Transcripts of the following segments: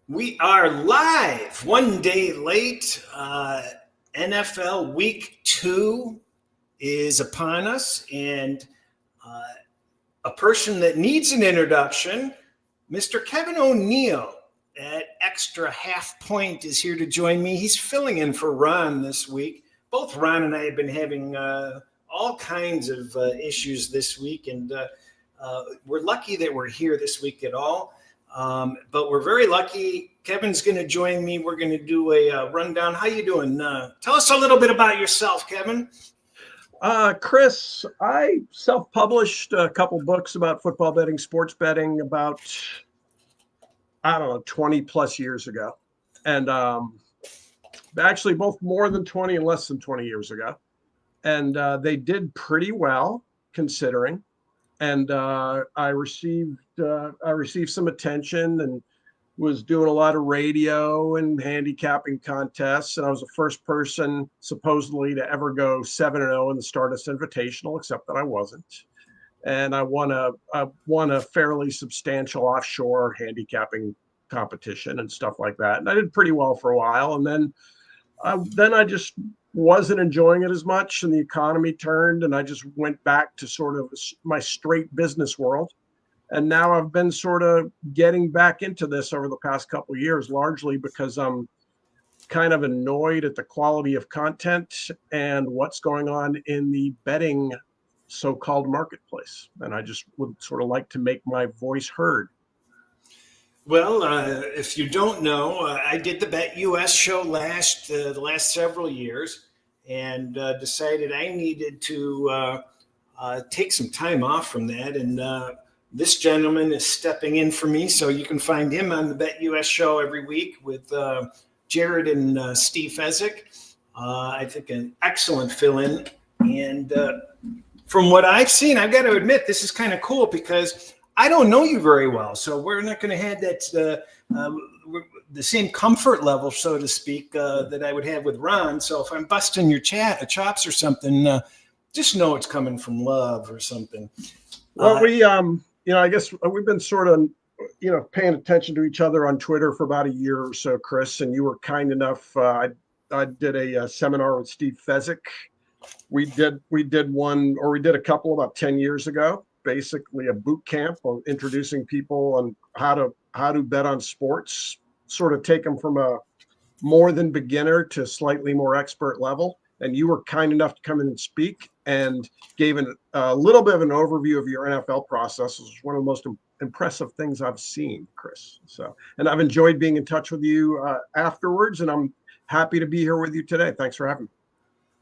We are live, one day late. NFL Week 2 is upon us, and a person that needs an introduction, Mr. Kevin O'Neill at Extra Half Point is here to join me. He's filling in for Ron this week. Both Ron and I have been having all kinds of issues this week, and we're lucky that we're here this week at all. But we're very lucky. Kevin's going to join me. We're going to do a rundown. How you doing? Tell us a little bit about yourself, Kevin. Chris, I self-published a couple books about football betting, sports betting about, 20 plus years ago. And actually both more than 20 and less than 20 years ago. And they did pretty well considering. And I received some attention and was doing a lot of radio and handicapping contests. And I was the first person supposedly to ever go 7-0 in the Stardust Invitational, except that I wasn't. And I won a fairly substantial offshore handicapping competition and stuff like that. And I did pretty well for a while. And then I just wasn't enjoying it as much, and the economy turned, and I just went back to sort of my straight business world. And now I've been sort of getting back into this over the past couple of years, largely because I'm kind of annoyed at the quality of content and what's going on in the betting so-called marketplace. And I just would sort of like to make my voice heard. Well, if you don't know, I did the Bet US show the last several years, and decided I needed to take some time off from that. And this gentleman is stepping in for me, so you can find him on the Bet US show every week with Jared and Steve Fezzik. I think an excellent fill-in. And from what I've seen, I've got to admit, this is kind of cool because I don't know you very well, so we're not going to have that the same comfort level, so to speak, that I would have with Ron. So if I'm busting your chops or something, just know it's coming from love or something. Well, I guess we've been sort of, paying attention to each other on Twitter for about a year or so, Chris, and you were kind enough. I did a seminar with Steve Fezzik. We did a couple about 10 years ago. Basically a boot camp on introducing people on how to bet on sports, sort of take them from a more than beginner to slightly more expert level. And you were kind enough to come in and speak and gave a little bit of an overview of your NFL process. It was one of the most impressive things I've seen, Chris. So, and I've enjoyed being in touch with you afterwards, and I'm happy to be here with you today. Thanks for having me.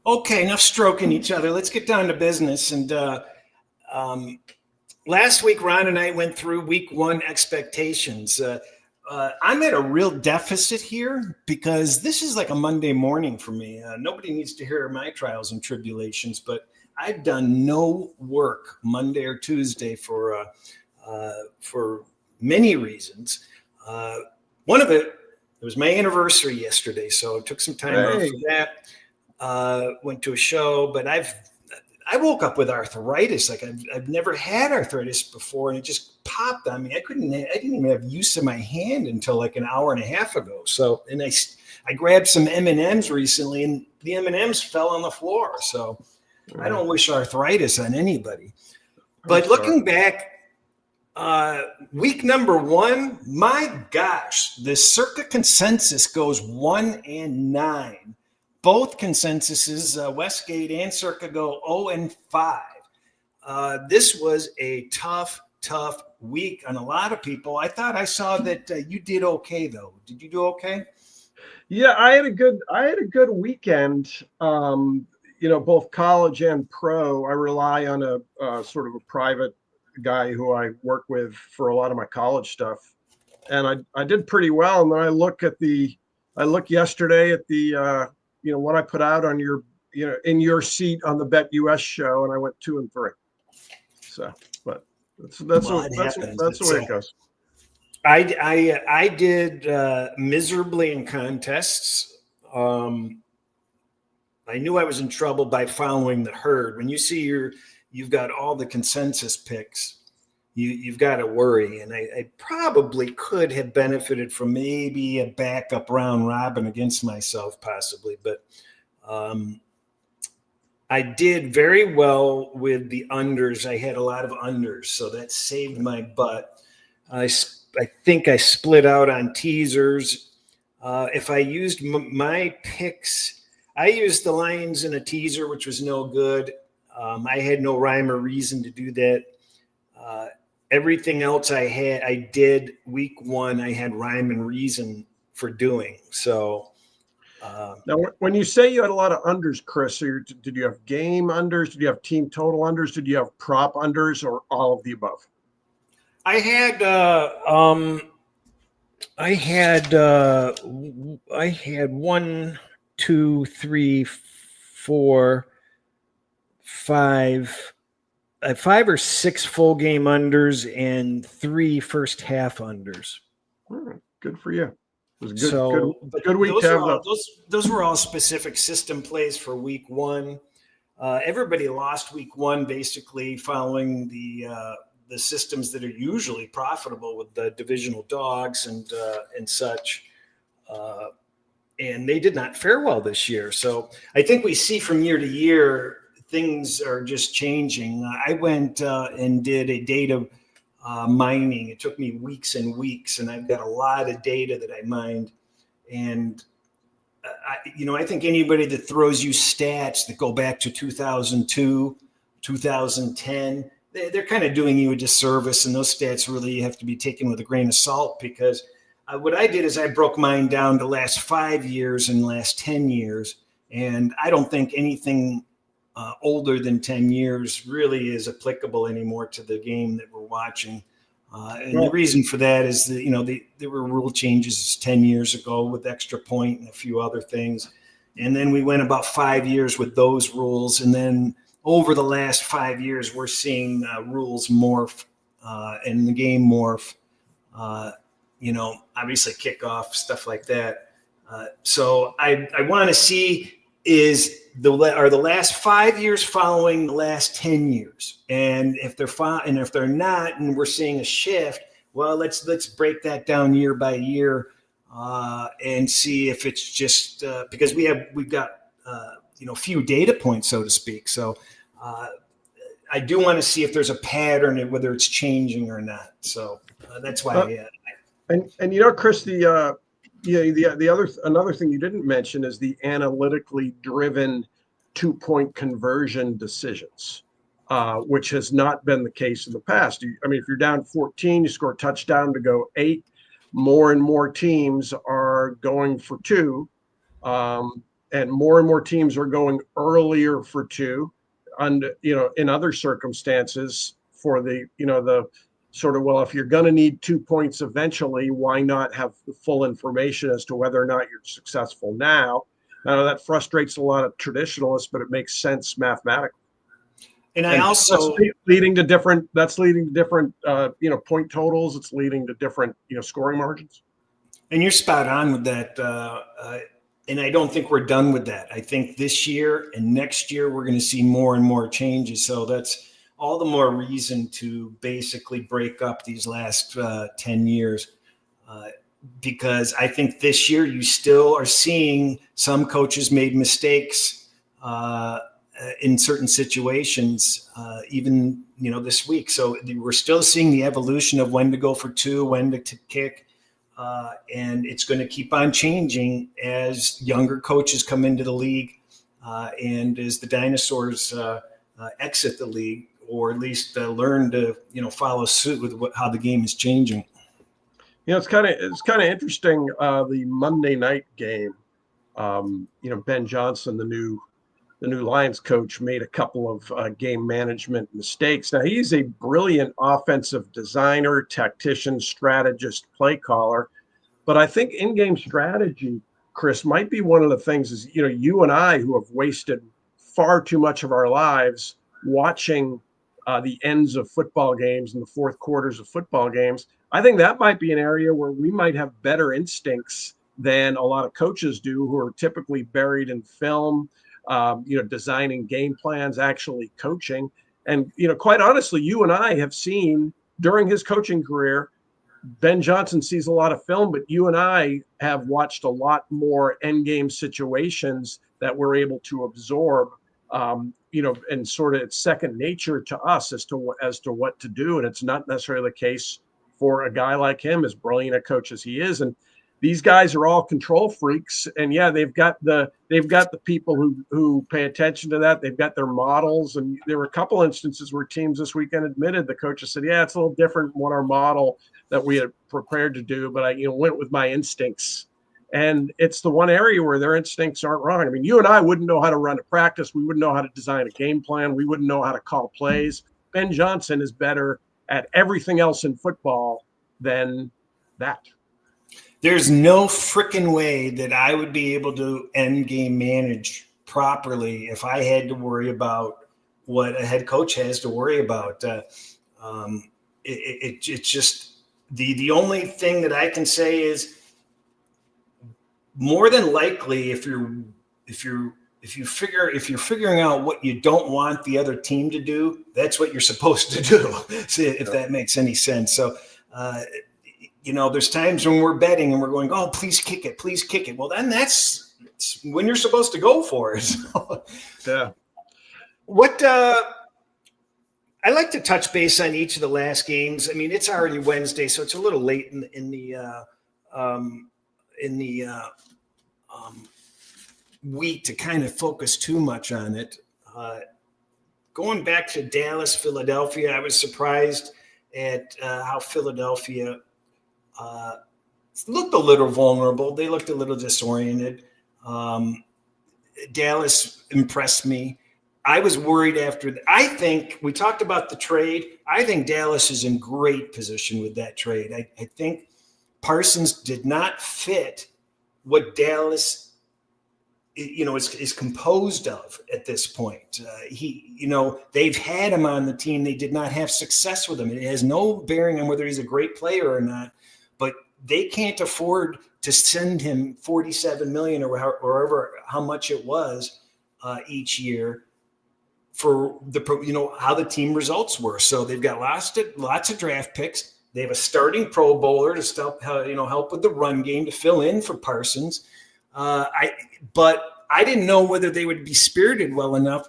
Okay, enough stroking each other. Let's get down to business. And last week, Ron and I went through week 1 expectations. I'm at a real deficit here because this is like a Monday morning for me. Nobody needs to hear my trials and tribulations, but I've done no work Monday or Tuesday for many reasons. One of it was my anniversary yesterday, so I took some time off for that. Went to a show, but I woke up with arthritis. Like I've never had arthritis before, and it just popped on me. I didn't even have use of my hand until like an hour and a half ago. So, and I grabbed some M&Ms recently, and the M&Ms fell on the floor. So I don't wish arthritis on anybody. But looking back, week number 1, my gosh, the Circa consensus goes 1-9. Both consensuses, Westgate and Circa, go 0-5. This was a tough week on a lot of people. I thought I saw that you did okay, though. Did you do okay? Yeah, I had a good weekend. Both college and pro. I rely on a sort of a private guy who I work with for a lot of my college stuff, and I did pretty well. And then I looked yesterday at the what I put out on in your seat on the Bet US show, and I went 2-3. So, but that's the way it goes. I did miserably in contests. I knew I was in trouble by following the herd. When you see you've got all the consensus picks, you've got to worry. And I probably could have benefited from maybe a backup round robin against myself, possibly, but I did very well with the unders. I had a lot of unders, so that saved my butt. I think I split out on teasers. If I used my picks, I used the Lions in a teaser, which was no good. I had no rhyme or reason to do that. Everything else I did week one, I had rhyme and reason for doing. So now, when you say you had a lot of unders, Chris, did you have game unders? Did you have team total unders? Did you have prop unders, or all of the above? I had one, two, three, four, five, 5 or 6 full game unders and 3 first half unders. Good for you. It was good week to have those were all specific system plays for week one. Everybody lost week one basically following the systems that are usually profitable with the divisional dogs and such. And they did not fare well this year. So I think we see from year to year, things are just changing. I went and did a data mining. It took me weeks and weeks, and I've got a lot of data that I mined. And I think anybody that throws you stats that go back to 2002, 2010, they're kind of doing you a disservice. And those stats really have to be taken with a grain of salt, because what I did is I broke mine down to last 5 years and last 10 years. And I don't think anything older than 10 years really is applicable anymore to the game that we're watching. The reason for that is that, there were rule changes 10 years ago with extra point and a few other things. And then we went about 5 years with those rules. And then over the last 5 years, we're seeing rules morph and the game morph, obviously kickoff, stuff like that. So I want to see are the last 5 years following the last 10 years, and if they're not, and we're seeing a shift, well, let's break that down year by year and see if it's just because we've got few data points, so to speak. So I do want to see if there's a pattern and whether it's changing or not. So that's why. Chris, another thing you didn't mention is the analytically driven 2-point conversion decisions, which has not been the case in the past. If you're down 14, you score a touchdown to go 8. More and more teams are going for 2, and more teams are going earlier for 2. And in other circumstances, for the sort of, well, if you're going to need 2 points eventually, why not have the full information as to whether or not you're successful now? That frustrates a lot of traditionalists, but it makes sense mathematically. And also that's leading to different point totals. It's leading to different scoring margins. And you're spot on with that. And I don't think we're done with that. I think this year and next year we're going to see more and more changes. So that's all the more reason to basically break up these last 10 years. Because I think this year you still are seeing some coaches made mistakes in certain situations, even this week. So we're still seeing the evolution of when to go for 2, when to kick, and it's going to keep on changing as younger coaches come into the league and as the dinosaurs exit the league, or at least learn to follow suit with how the game is changing. It's kind of interesting. The Monday night game, Ben Johnson, the new Lions coach, made a couple of game management mistakes. Now, he's a brilliant offensive designer, tactician, strategist, play caller, but I think in-game strategy, Chris, might be one of the things is you and I, who have wasted far too much of our lives watching the ends of football games and the fourth quarters of football games. I think that might be an area where we might have better instincts than a lot of coaches do, who are typically buried in film, designing game plans, actually coaching. And, quite honestly, you and I have seen during his coaching career, Ben Johnson sees a lot of film, but you and I have watched a lot more end game situations that we're able to absorb, and sort of it's second nature to us as to what to do. And it's not necessarily the case for a guy like him, as brilliant a coach as he is. And these guys are all control freaks. And yeah, they've got the people who pay attention to that. They've got their models. And there were a couple instances where teams this weekend admitted, the coaches said, yeah, it's a little different than what our model that we had prepared to do, but I went with my instincts. And it's the one area where their instincts aren't wrong. I mean, you and I wouldn't know how to run a practice. We wouldn't know how to design a game plan. We wouldn't know how to call plays. Ben Johnson is better at everything else in football than that. There's no freaking way that I would be able to end game manage properly if I had to worry about what a head coach has to worry about. It's just the only thing that I can say is, more than likely, if you're figuring out what you don't want the other team to do, that's what you're supposed to do. If that makes any sense. So, there's times when we're betting and we're going, oh, please kick it. Well, then that's when you're supposed to go for it. So, yeah. What I like to touch base on each of the last games. I mean, it's already Wednesday, so it's a little late in the week to kind of focus too much on it. Going back to Dallas, Philadelphia, I was surprised at how Philadelphia looked a little vulnerable. They looked a little disoriented. Dallas impressed me. I was worried I think we talked about the trade. I think Dallas is in great position with that trade. I think Parsons did not fit what Dallas, is composed of at this point. They've had him on the team. They did not have success with him. It has no bearing on whether he's a great player or not, but they can't afford to send him $47 million or however how much it was each year for how the team results were. So they've got lots of draft picks. They have a starting Pro Bowler to help with the run game to fill in for Parsons. But I didn't know whether they would be spirited well enough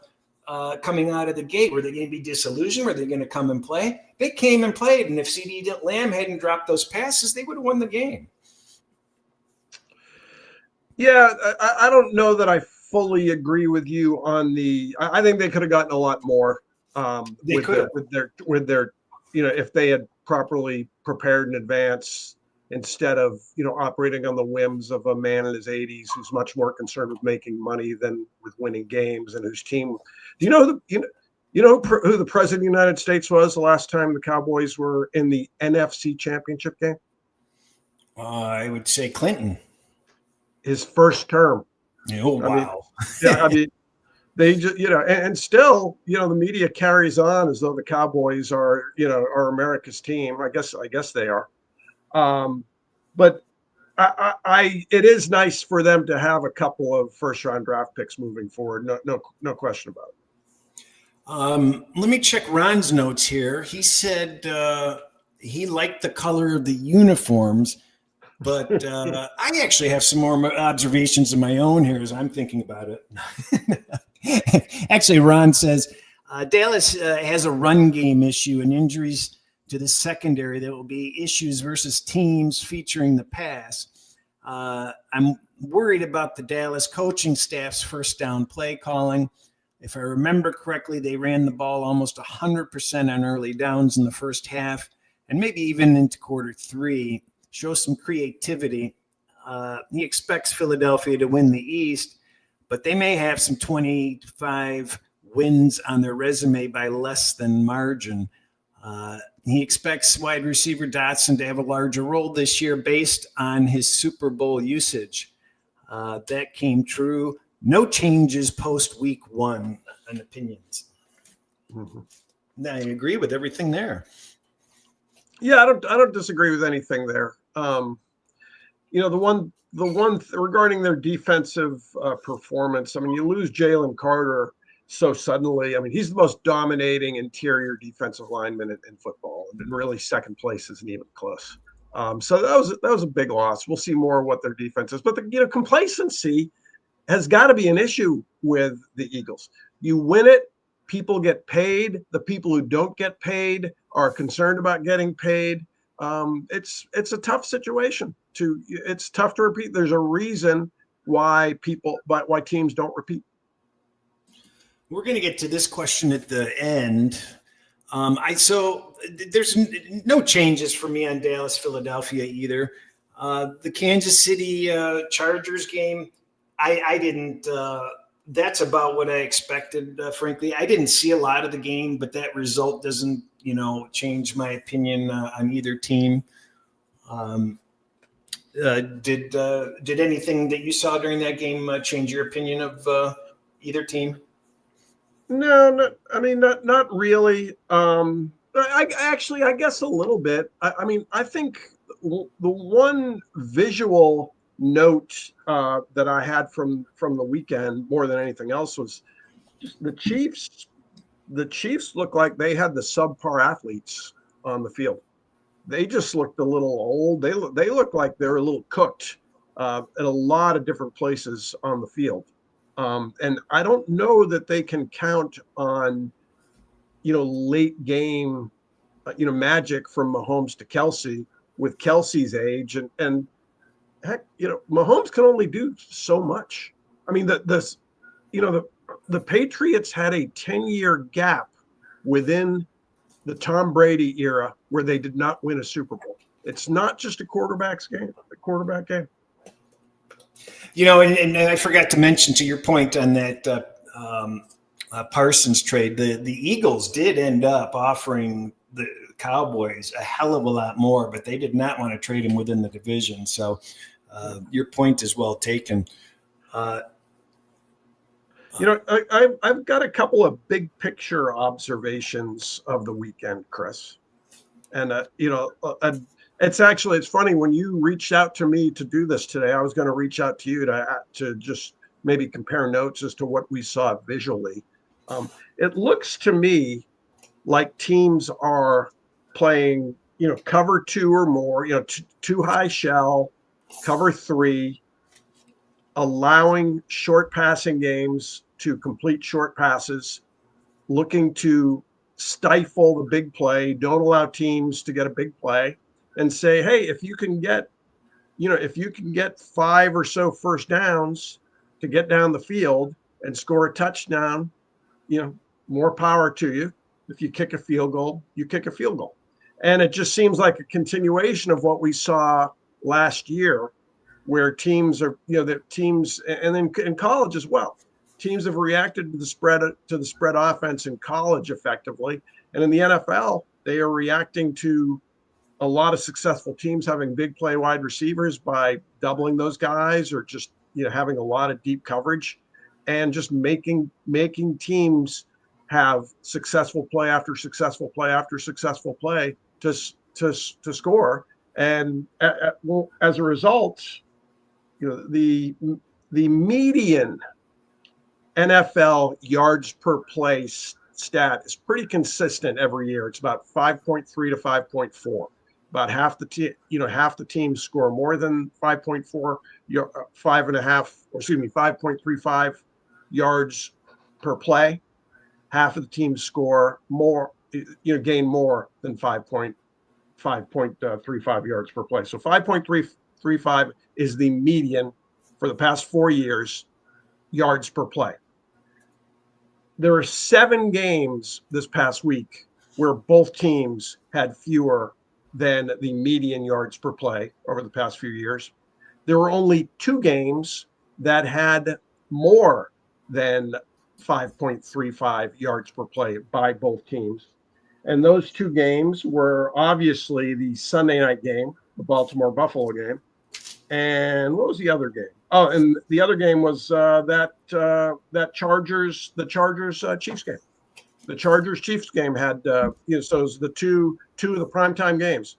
coming out of the gate. Were they going to be disillusioned? Were they going to come and play? They came and played, and if CeeDee Lamb hadn't dropped those passes, they would have won the game. Yeah, I don't know that I fully agree with you on I think they could have gotten a lot more. They could with their if they had properly prepared in advance instead of operating on the whims of a man in his 80s who's much more concerned with making money than with winning games, and whose team. Do you know who the president of the United States was the last time the Cowboys were in the NFC Championship game? I would say Clinton. His first term. Oh, wow. I mean, they just, and still, the media carries on as though the Cowboys are America's team. I guess they are. But it is nice for them to have a couple of first round draft picks moving forward. No question about it. Let me check Ron's notes here. He said he liked the color of the uniforms. But I actually have some more observations of my own here as I'm thinking about it. Actually, Ron says Dallas has a run game issue and injuries to the secondary that will be issues versus teams featuring the pass. I'm worried about the Dallas coaching staff's first down play calling. If I remember correctly, they ran the ball almost 100% on early downs in the first half and maybe even into quarter three. Show some creativity. He expects Philadelphia to win the East, but they may have some 25 wins on their resume by less than margin. He expects wide receiver Dotson to have a larger role this year based on his Super Bowl usage. That came true. No changes post week one on opinions. Mm-hmm. I agree with everything there. Yeah, I don't disagree with anything there. The one regarding their defensive performance. I mean, you lose Jalen Carter, so suddenly, I mean, he's the most dominating interior defensive lineman in football, and really second place isn't even close. So that was a big loss. We'll see more of what their defense is, but complacency has got to be an issue with the Eagles. You win it, people get paid. The people who don't get paid are concerned about getting paid. It's a tough situation. It's tough to repeat. There's a reason why teams don't repeat. We're going to get to this question at the end. So there's no changes for me on Dallas, Philadelphia either. The Kansas City Chargers game, I didn't. That's about what I expected. Frankly, I didn't see a lot of the game, but that result doesn't, change my opinion on either team. Did anything that you saw during that game change your opinion of either team? No, not really. I guess a little bit. I think the one visual note that I had from the weekend more than anything else was just the Chiefs. The Chiefs looked like they had the subpar athletes on the field. They just looked a little old. They looked like they were a little cooked at a lot of different places on the field. And I don't know that they can count on, late game, magic from Mahomes to Kelsey with Kelsey's age. And heck, Mahomes can only do so much. I mean, the Patriots had a 10-year gap within the Tom Brady era where they did not win a Super Bowl. It's not just a quarterback game. And I forgot to mention, to your point on that Parsons trade, the Eagles did end up offering the Cowboys a hell of a lot more, but they did not want to trade him within the division. So your point is well taken. I've got a couple of big picture observations of the weekend, Chris. And, it's funny, when you reached out to me to do this today, I was going to reach out to you to just maybe compare notes as to what we saw visually. It looks to me like teams are playing, cover 2 or more, too high shell, cover 3, allowing short passing games to complete short passes, looking to stifle the big play, don't allow teams to get a big play, and say, hey, if you can get 5 or so first downs to get down the field and score a touchdown, more power to you. If you kick a field goal, you kick a field goal. And it just seems like a continuation of what we saw last year, where teams are, and then in college as well, teams have reacted to the spread offense in college effectively. And in the NFL, they are reacting to a lot of successful teams having big play wide receivers by doubling those guys, or just, having a lot of deep coverage, and just making teams have successful play after successful play after successful play to score. And as a result, the median NFL yards per play stat is pretty consistent every year. It's about 5.3 to 5.4. About half the teams score more than 5.4, 5.35 yards per play. Half of the teams score more, gain more than 5.35 yards per play. So 5.335 is the median for the past 4 years, yards per play. There are 7 games this past week where both teams had fewer than the median yards per play over the past few years. There were only 2 games that had more than 5.35 yards per play by both teams. And those 2 games were obviously the Sunday night game, the Baltimore-Buffalo game. And what was the other game? Oh, and the other game was that Chargers-Chiefs game. The Chargers-Chiefs game had, so it was the two of the primetime games.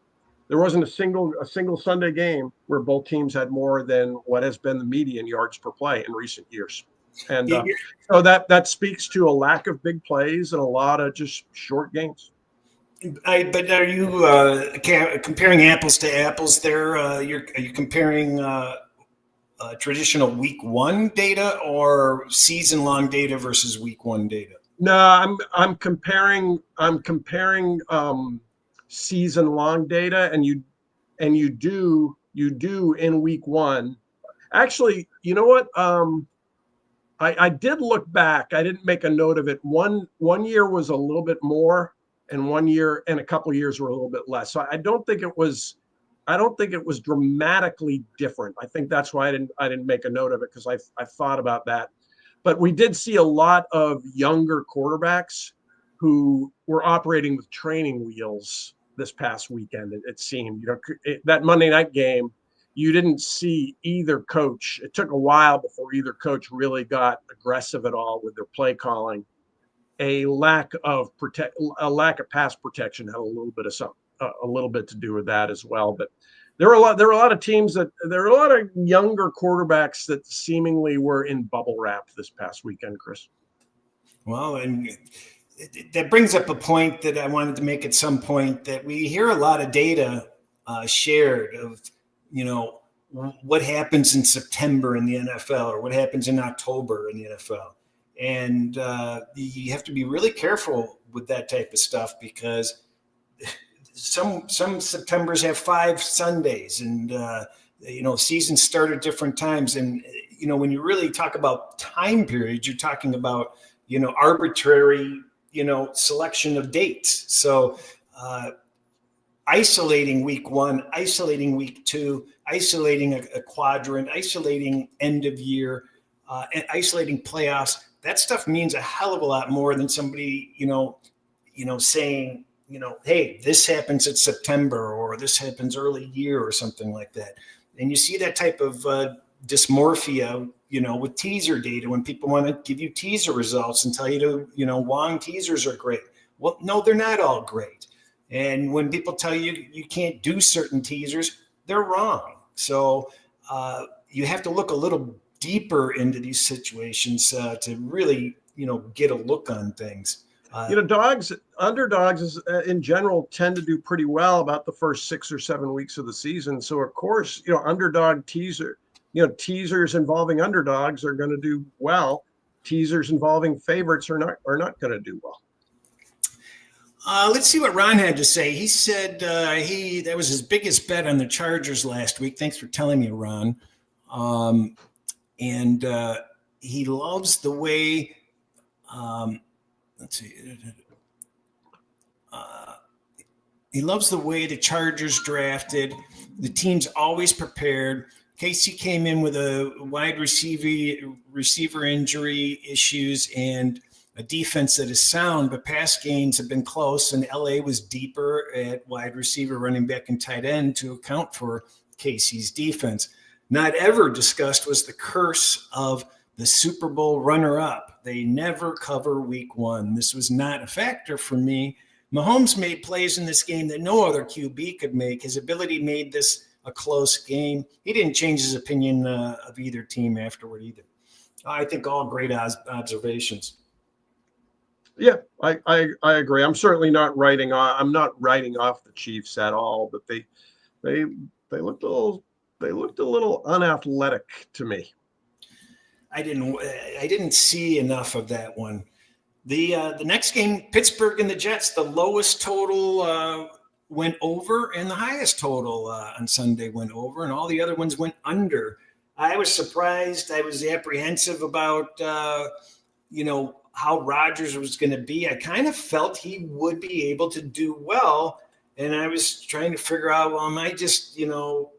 There wasn't a single Sunday game where both teams had more than what has been the median yards per play in recent years. And so that speaks to a lack of big plays and a lot of just short games. But are you comparing apples to apples there? Are you comparing traditional week one data or season long data versus week one data? No, I'm comparing season long data, and you do in week one. Actually, you know what? I did look back. I didn't make a note of it. One year was a little bit more, and 1 year and a couple of years were a little bit less. So I don't think it was dramatically different. I think that's why I didn't make a note of it, because I thought about that. But we did see a lot of younger quarterbacks who were operating with training wheels this past weekend. It seemed, that Monday night game, you didn't see either coach. It took a while before either coach really got aggressive at all with their play calling. A lack of pass protection had a little bit to do with that as well. But there were a lot of teams there were a lot of younger quarterbacks that seemingly were in bubble wrap this past weekend, Chris. Well, and that brings up a point that I wanted to make at some point, that we hear a lot of data shared of, what happens in September in the NFL or what happens in October in the NFL. And you have to be really careful with that type of stuff, because some Septembers have 5 Sundays, and seasons start at different times. And when you really talk about time periods, you're talking about arbitrary selection of dates. So isolating week one, isolating week two, isolating a quadrant, isolating end of year, and isolating playoffs. That stuff means a hell of a lot more than somebody saying, hey, this happens at September, or this happens early year, or something like that. And you see that type of dysmorphia, with teaser data, when people want to give you teaser results and tell you long teasers are great. Well, no, they're not all great. And when people tell you you can't do certain teasers, they're wrong. So you have to look a little deeper into these situations to really, get a look on things. Underdogs in general tend to do pretty well about the first 6 or 7 weeks of the season. So of course, teasers involving underdogs are going to do well. Teasers involving favorites are not going to do well. Let's see what Ron had to say. He said that was his biggest bet on the Chargers last week. Thanks for telling me, Ron. And he loves the way. Let's see. He loves the way the Chargers drafted. The team's always prepared. Casey came in with a wide receiver injury issues and a defense that is sound, but past games have been close, and LA was deeper at wide receiver, running back, and tight end to account for Casey's defense. Not ever discussed was the curse of the Super Bowl runner-up. They never cover week one. This was not a factor for me. Mahomes made plays in this game that no other QB could make. His ability made this a close game. He didn't change his opinion of either team afterward either. I think all great observations. Yeah, I agree. I'm certainly not writing off the Chiefs at all, but they looked a little unathletic to me. I didn't see enough of that one. The next game, Pittsburgh and the Jets, the lowest total went over, and the highest total on Sunday went over, and all the other ones went under. I was surprised. I was apprehensive about how Rodgers was going to be. I kind of felt he would be able to do well, and I was trying to figure out, well, am I just brainwashed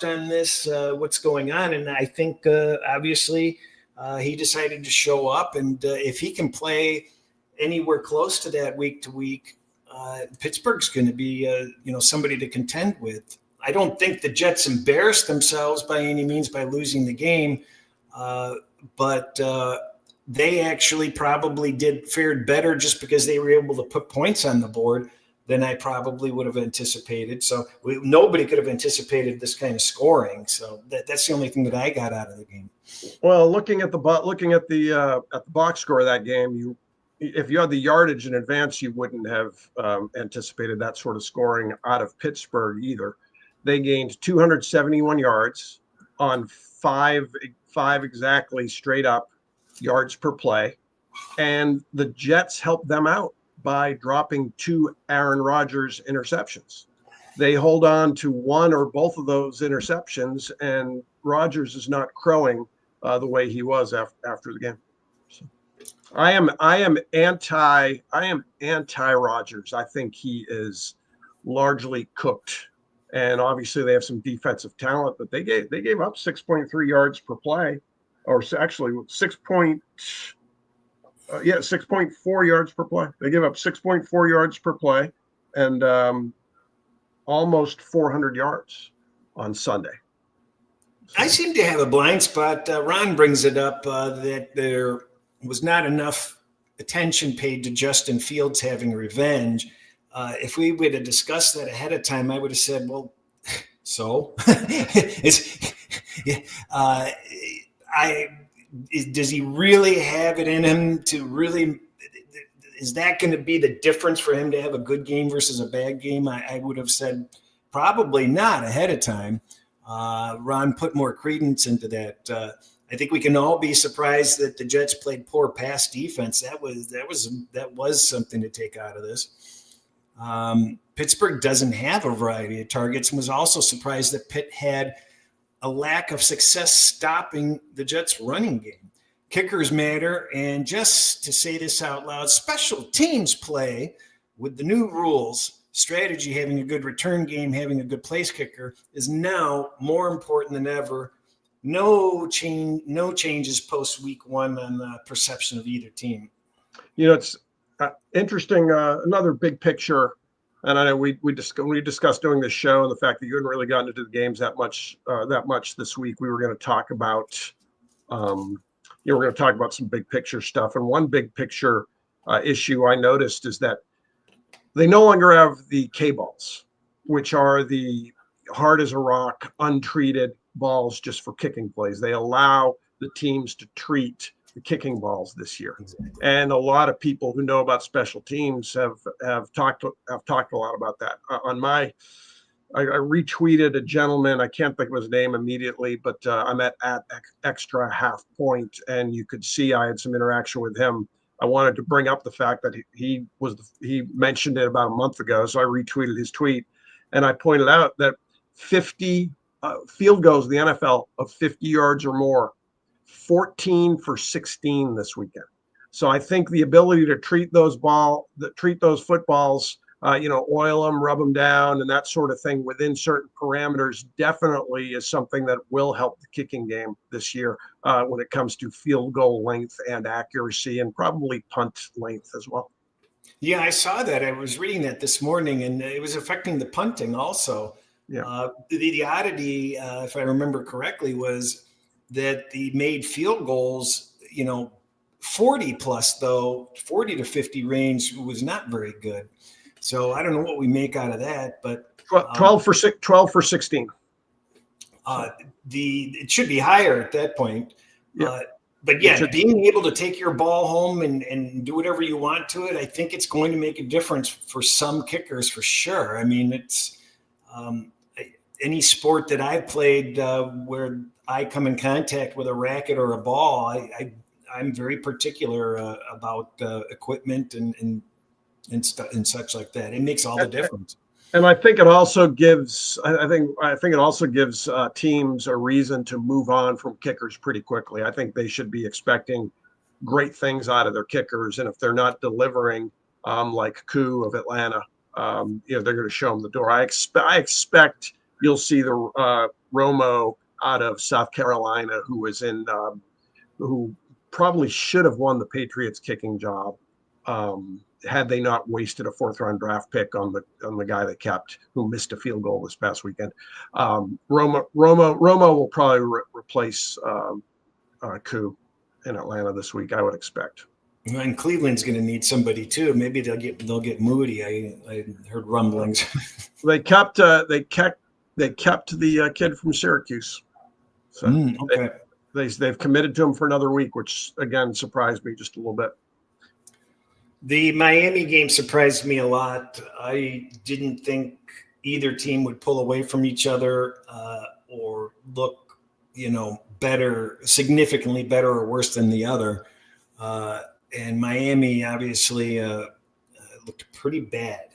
on this? What's going on? And I think obviously he decided to show up, and if he can play anywhere close to that week to week, Pittsburgh's going to be somebody to contend with. I don't think the Jets embarrassed themselves by any means by losing the game, but they actually probably fared better just because they were able to put points on the board. than I probably would have anticipated. So nobody could have anticipated this kind of scoring. So that's the only thing that I got out of the game. Well, looking at the box score of that game, if you had the yardage in advance, you wouldn't have anticipated that sort of scoring out of Pittsburgh either. They gained 271 yards on five exactly straight up yards per play, and the Jets helped them out by dropping 2 Aaron Rodgers interceptions. They hold on to one or both of those interceptions, and Rodgers is not crowing the way he was after the game. So I am anti Rodgers. I think he is largely cooked, and obviously they have some defensive talent, but they gave up 6.3 yards per play, or actually 6.4 yards per play. They give up 6.4 yards per play, and almost 400 yards on Sunday. So. I seem to have a blind spot. Ron brings it up that there was not enough attention paid to Justin Fields having revenge. If we would have discussed that ahead of time, I would have said, well, so does he really have it in him to really, is that going to be the difference for him to have a good game versus a bad game? I would have said probably not ahead of time. Ron put more credence into that. I think we can all be surprised that the Jets played poor pass defense. That was something to take out of this. Pittsburgh doesn't have a variety of targets, and was also surprised that Pitt had a lack of success stopping the Jets' running game. Kickers matter, and just to say this out loud, special teams play with the new rules. Strategy, having a good return game, having a good place kicker is now more important than ever. No changes post week 1 on the perception of either team. It's interesting. Another big picture, and I know we discussed doing this show and the fact that you hadn't really gotten into the games that much this week. We were going to talk about, we're going to talk about some big picture stuff. And one big picture issue I noticed is that they no longer have the K balls, which are the hard as a rock, untreated balls just for kicking plays. They allow the teams to treat the kicking balls this year. Exactly. And a lot of people who know about special teams have talked a lot about that. I retweeted a gentleman, I can't think of his name immediately, but I'm at extra half point, and you could see I had some interaction with him. I wanted to bring up the fact that he mentioned it about a month ago, so I retweeted his tweet, and I pointed out that 50 field goals in the NFL of 50 yards or more, 14 for 16 this weekend. So I think the ability to treat those footballs, oil them, rub them down, and that sort of thing within certain parameters definitely is something that will help the kicking game this year when it comes to field goal length and accuracy, and probably punt length as well. Yeah, I saw that. I was reading that this morning, and it was affecting the punting also. Yeah. The oddity, if I remember correctly, was that the made field goals, 40 plus, though, 40 to 50 range was not very good. So I don't know what we make out of that, but 12 for 16. It should be higher at that point. Yeah. But yeah, being able to take your ball home and do whatever you want to it, I think it's going to make a difference for some kickers for sure. I mean, it's any sport that I've played where I come in contact with a racket or a ball, I'm very particular about equipment and such like that. It makes all the difference. And I think it also gives teams a reason to move on from kickers pretty quickly. I think they should be expecting great things out of their kickers, and if they're not delivering, like Koo of Atlanta, they're going to show them the door. I expect you'll see the Romo out of South Carolina, who probably should have won the Patriots kicking job. Had they not wasted a 4th-round draft pick on the guy they kept, who missed a field goal this past weekend. Romo will probably replace Koo in Atlanta this week, I would expect. And Cleveland's going to need somebody too. Maybe they'll get Moody. I heard rumblings. They kept the kid from Syracuse. So okay. They've committed to him for another week, which again surprised me just a little bit. The Miami game surprised me a lot. I didn't think either team would pull away from each other or look, better, significantly better or worse than the other. And Miami obviously looked pretty bad.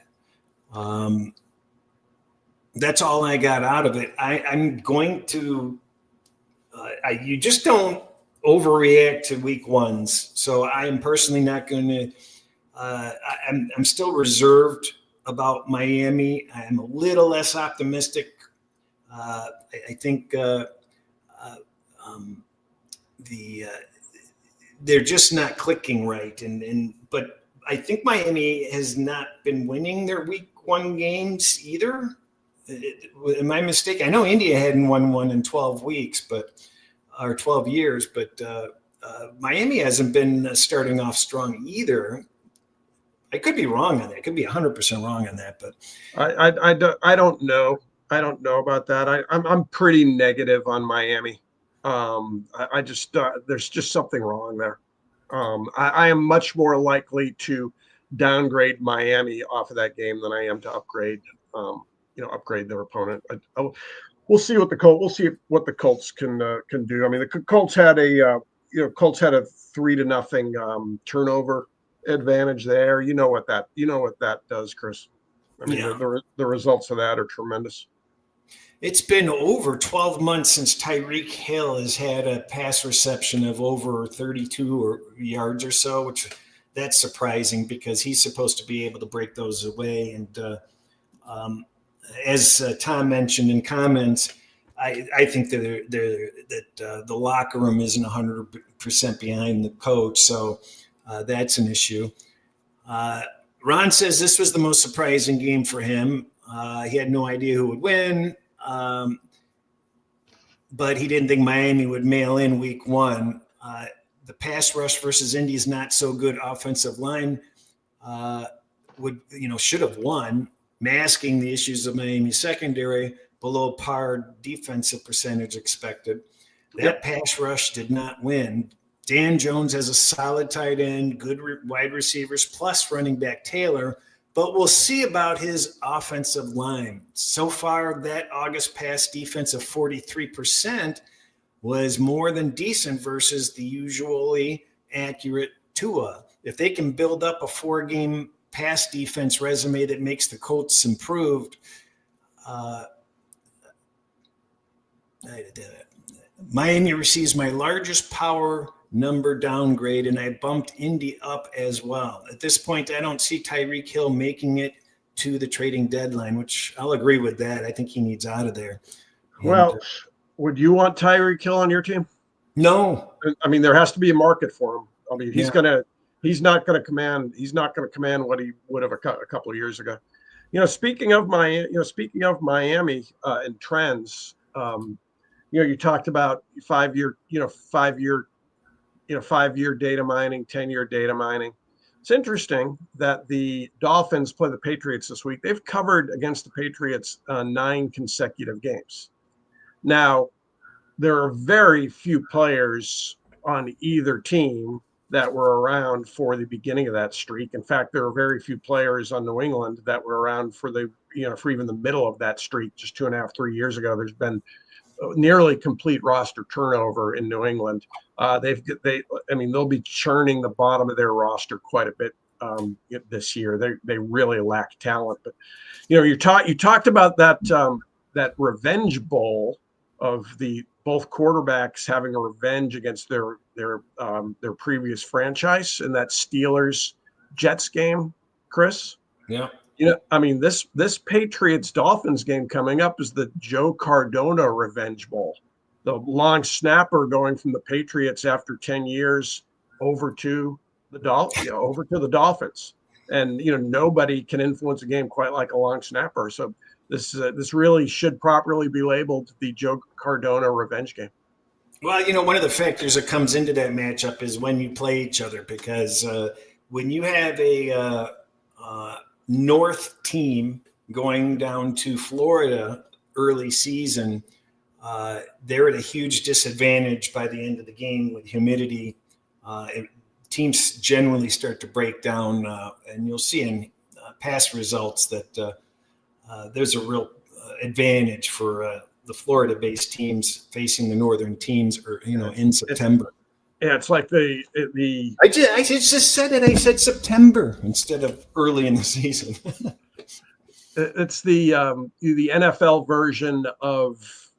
That's all I got out of it. I'm going to you just don't overreact to week ones. So I am personally not going to I'm still reserved about Miami. I'm a little less optimistic. I think they're just not clicking right. But I think Miami has not been winning their week one games either. Am I mistaken? I know India hadn't won one in 12 weeks, or 12 years, but Miami hasn't been starting off strong either. I could be wrong on that. I could be 100% wrong on that, but I don't know. I don't know about that. I'm pretty negative on Miami. I just there's just something wrong there. I am much more likely to downgrade Miami off of that game than I am to upgrade their opponent. We'll see what the Colts can do. I mean, the Colts had a 3-0 turnover advantage there. You know what that does, Chris. I mean, the results of that are tremendous. It's been over 12 months since Tyreek Hill has had a pass reception of over 32 yards or so, which that's surprising because he's supposed to be able to break those away. And as Tom mentioned in comments, I think that the locker room isn't 100% behind the coach, so that's an issue. Ron says this was the most surprising game for him. He had no idea who would win, but he didn't think Miami would mail in week one. The pass rush versus Indy's not so good offensive line should have won, masking the issues of Miami's secondary, below par defensive percentage expected. That pass rush did not win. Dan Jones has a solid tight end, good wide receivers, plus running back Taylor, but we'll see about his offensive line. So far, that August pass defense of 43% was more than decent versus the usually accurate Tua. If they can build up a 4-game pass defense resume that makes the Colts improved, Miami receives my largest power number downgrade, and I bumped Indy up as well. At this point, I don't see Tyreek Hill making it to the trading deadline, which I'll agree with that. I think he needs out of there. Well, would you want Tyreek Hill on your team? No. I mean, there has to be a market for him. I mean, he's not going to command what he would have a couple of years ago. Speaking of Miami and trends, you talked about 5-year data mining, 10-year data mining. It's interesting that the Dolphins play the Patriots this week. They've covered against the Patriots 9 consecutive games. Now, there are very few players on either team that were around for the beginning of that streak. In fact, there are very few players on New England that were around for even the middle of that streak just 2.5, 3 years ago. There's been nearly complete roster turnover in New England. They'll be churning the bottom of their roster quite a bit this year. They really lack talent. But you talked about that revenge bowl of the both quarterbacks having a revenge against their previous franchise in that Steelers Jets game, Chris. Yeah. This Patriots-Dolphins game coming up is the Joe Cardona Revenge Bowl. The long snapper going from the Patriots after 10 years over to the Dolphins. And nobody can influence a game quite like a long snapper. So this really should properly be labeled the Joe Cardona Revenge game. Well, one of the factors that comes into that matchup is when you play each other, because when you have a North team going down to Florida early season, they're at a huge disadvantage by the end of the game with humidity. Teams generally start to break down, and you'll see in past results that there's a real advantage for the Florida-based teams facing the northern teams, or in September. It's like the I just said it. I said September instead of early in the season. it's the NFL version of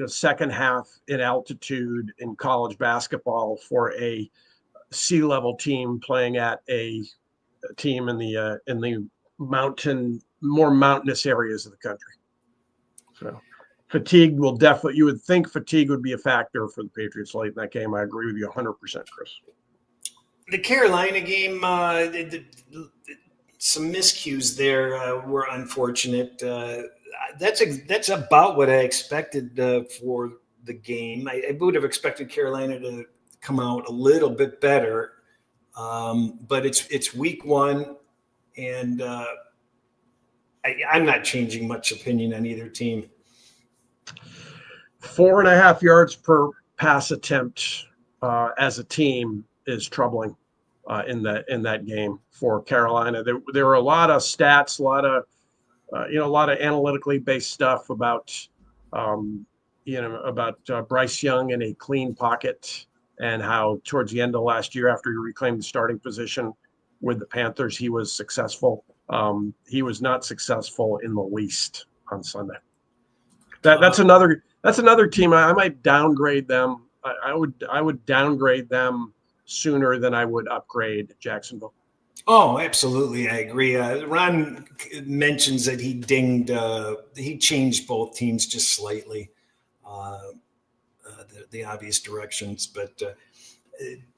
second half in altitude in college basketball for a sea level team playing at a team in the more mountainous areas of the country. So fatigue will definitely, you would think fatigue would be a factor for the Patriots late in that game. I agree with you 100%, Chris. The Carolina game, some miscues there were unfortunate. That's about what I expected for the game. I would have expected Carolina to come out a little bit better, but it's week one, and I'm not changing much opinion on either team. 4.5 yards per pass attempt as a team is troubling in that game for Carolina. There were a lot of stats, a lot of analytically based stuff about Bryce Young in a clean pocket, and how towards the end of last year, after he reclaimed the starting position with the Panthers, he was successful. He was not successful in the least on Sunday. That's another team. I might downgrade them. I would downgrade them sooner than I would upgrade Jacksonville. Oh, absolutely. I agree. Ron mentions that he changed both teams just slightly, the obvious directions. But,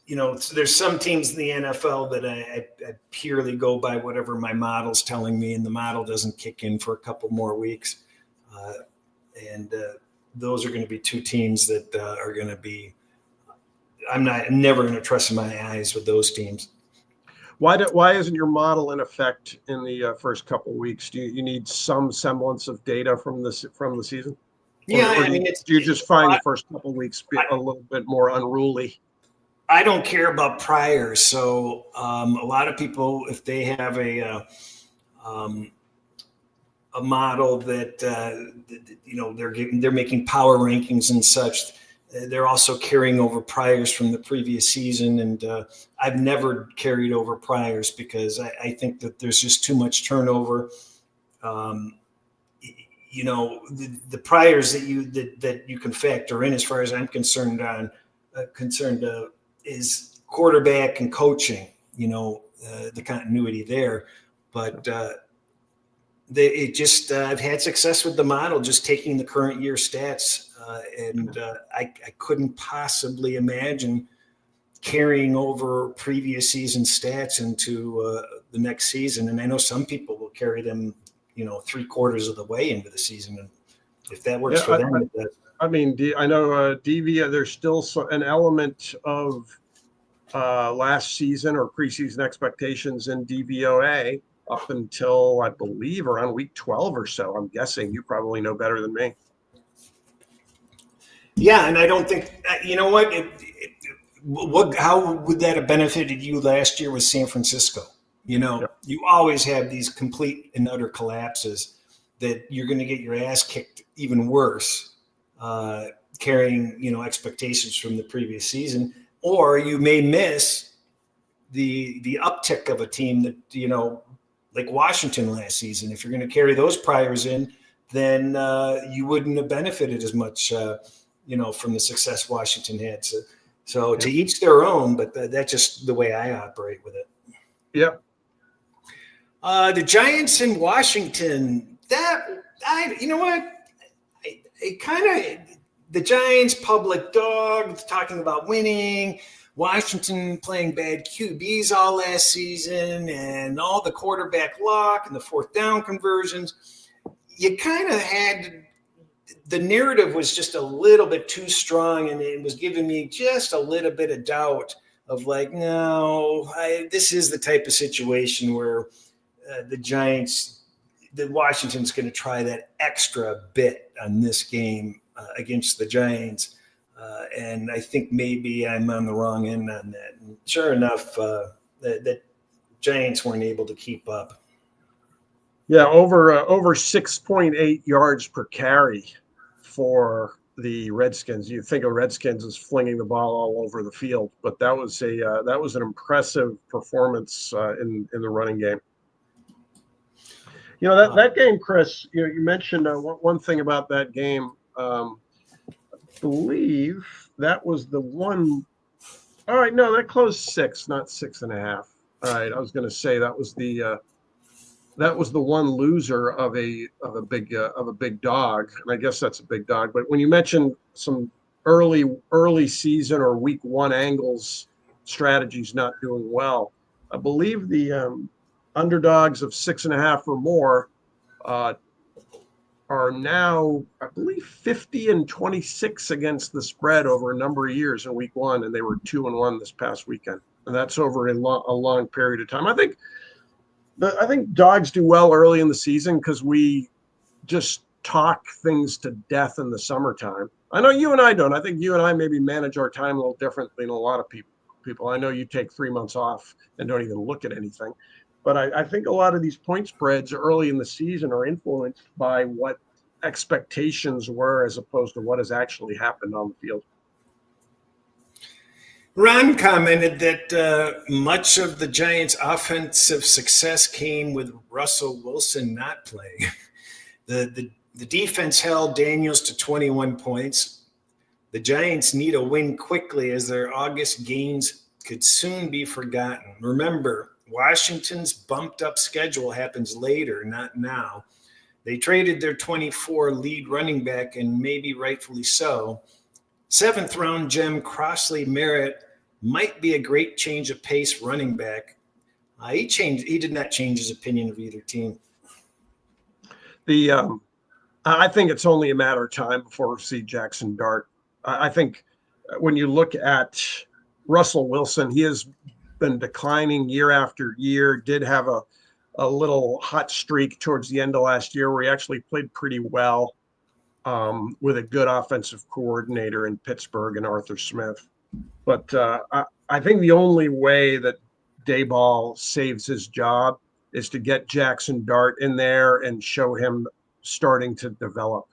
there's some teams in the NFL that I purely go by whatever my model's telling me, and the model doesn't kick in for a couple more weeks. And those are going to be two teams that are going to be – I'm never going to trust my eyes with those teams. Why isn't your model in effect in the first couple of weeks? Do you need some semblance of data from the season? Yeah, do you just find the first couple of weeks a little bit more unruly? I don't care about priors. So a lot of people, if they have a model that they're making power rankings and such, they're also carrying over priors from the previous season, and I've never carried over priors because I think that there's just too much turnover. The priors that you can factor in, as far as I'm concerned, is quarterback and coaching. The continuity there, but I've had success with the model, just taking the current year stats. And I couldn't possibly imagine carrying over previous season stats into the next season. And I know some people will carry them, 3/4 of the way into the season. And if that works for them, it does. I mean, I know DVOA, there's still an element of last season or preseason expectations in DVOA up until, I believe, around week 12 or so. I'm guessing you probably know better than me. Yeah, and I don't think how would that have benefited you last year with San Francisco? You always have these complete and utter collapses that you're going to get your ass kicked even worse, carrying expectations from the previous season, or you may miss the uptick of a team that like Washington last season. If you're going to carry those priors in, then you wouldn't have benefited as much. From the success Washington had. So to each their own, but that's just the way I operate with it. Yep. The Giants in Washington, the Giants public dog talking about winning, Washington playing bad QBs all last season, and all the quarterback luck and the fourth down conversions. You kind of had the narrative was just a little bit too strong, and it was giving me just a little bit of doubt of like, no, this is the type of situation where Washington's going to try that extra bit on this game against the Giants. And I think maybe I'm on the wrong end on that. And sure enough, the Giants weren't able to keep up. Yeah, over 6.8 yards per carry for the Redskins. You think of Redskins as flinging the ball all over the field, but that was an impressive performance in the running game. That game, Chris. You mentioned one thing about that game. I believe that was the one. All right, no, that closed 6, not 6.5. All right, I was going to say that was the one loser of a big dog, and I guess that's a big dog. But when you mention some early season or week 1 angles strategies not doing well, I believe the underdogs of 6.5 or more are now, I believe, 50-26 against the spread over a number of years in week 1, and they were 2-1 this past weekend, and that's over a long period of time. I think dogs do well early in the season because we just talk things to death in the summertime. I know you and I don't. I think you and I maybe manage our time a little differently than a lot of people. I know you take 3 months off and don't even look at anything. But I think a lot of these point spreads early in the season are influenced by what expectations were as opposed to what has actually happened on the field. Ron commented that much of the Giants' offensive success came with Russell Wilson not playing. The defense held Daniels to 21 points. The Giants need a win quickly as their August gains could soon be forgotten. Remember, Washington's bumped up schedule happens later, not now. They traded their 24 lead running back, and maybe rightfully so. 7th round gem Crossley Merritt might be a great change of pace running back. He did not change his opinion of either team. I think it's only a matter of time before we see Jackson Dart. I think when you look at Russell Wilson, he has been declining year after year. Did have a little hot streak towards the end of last year where he actually played pretty well with a good offensive coordinator in Pittsburgh and Arthur Smith. But I think the only way that Daboll saves his job is to get Jackson Dart in there and show him starting to develop.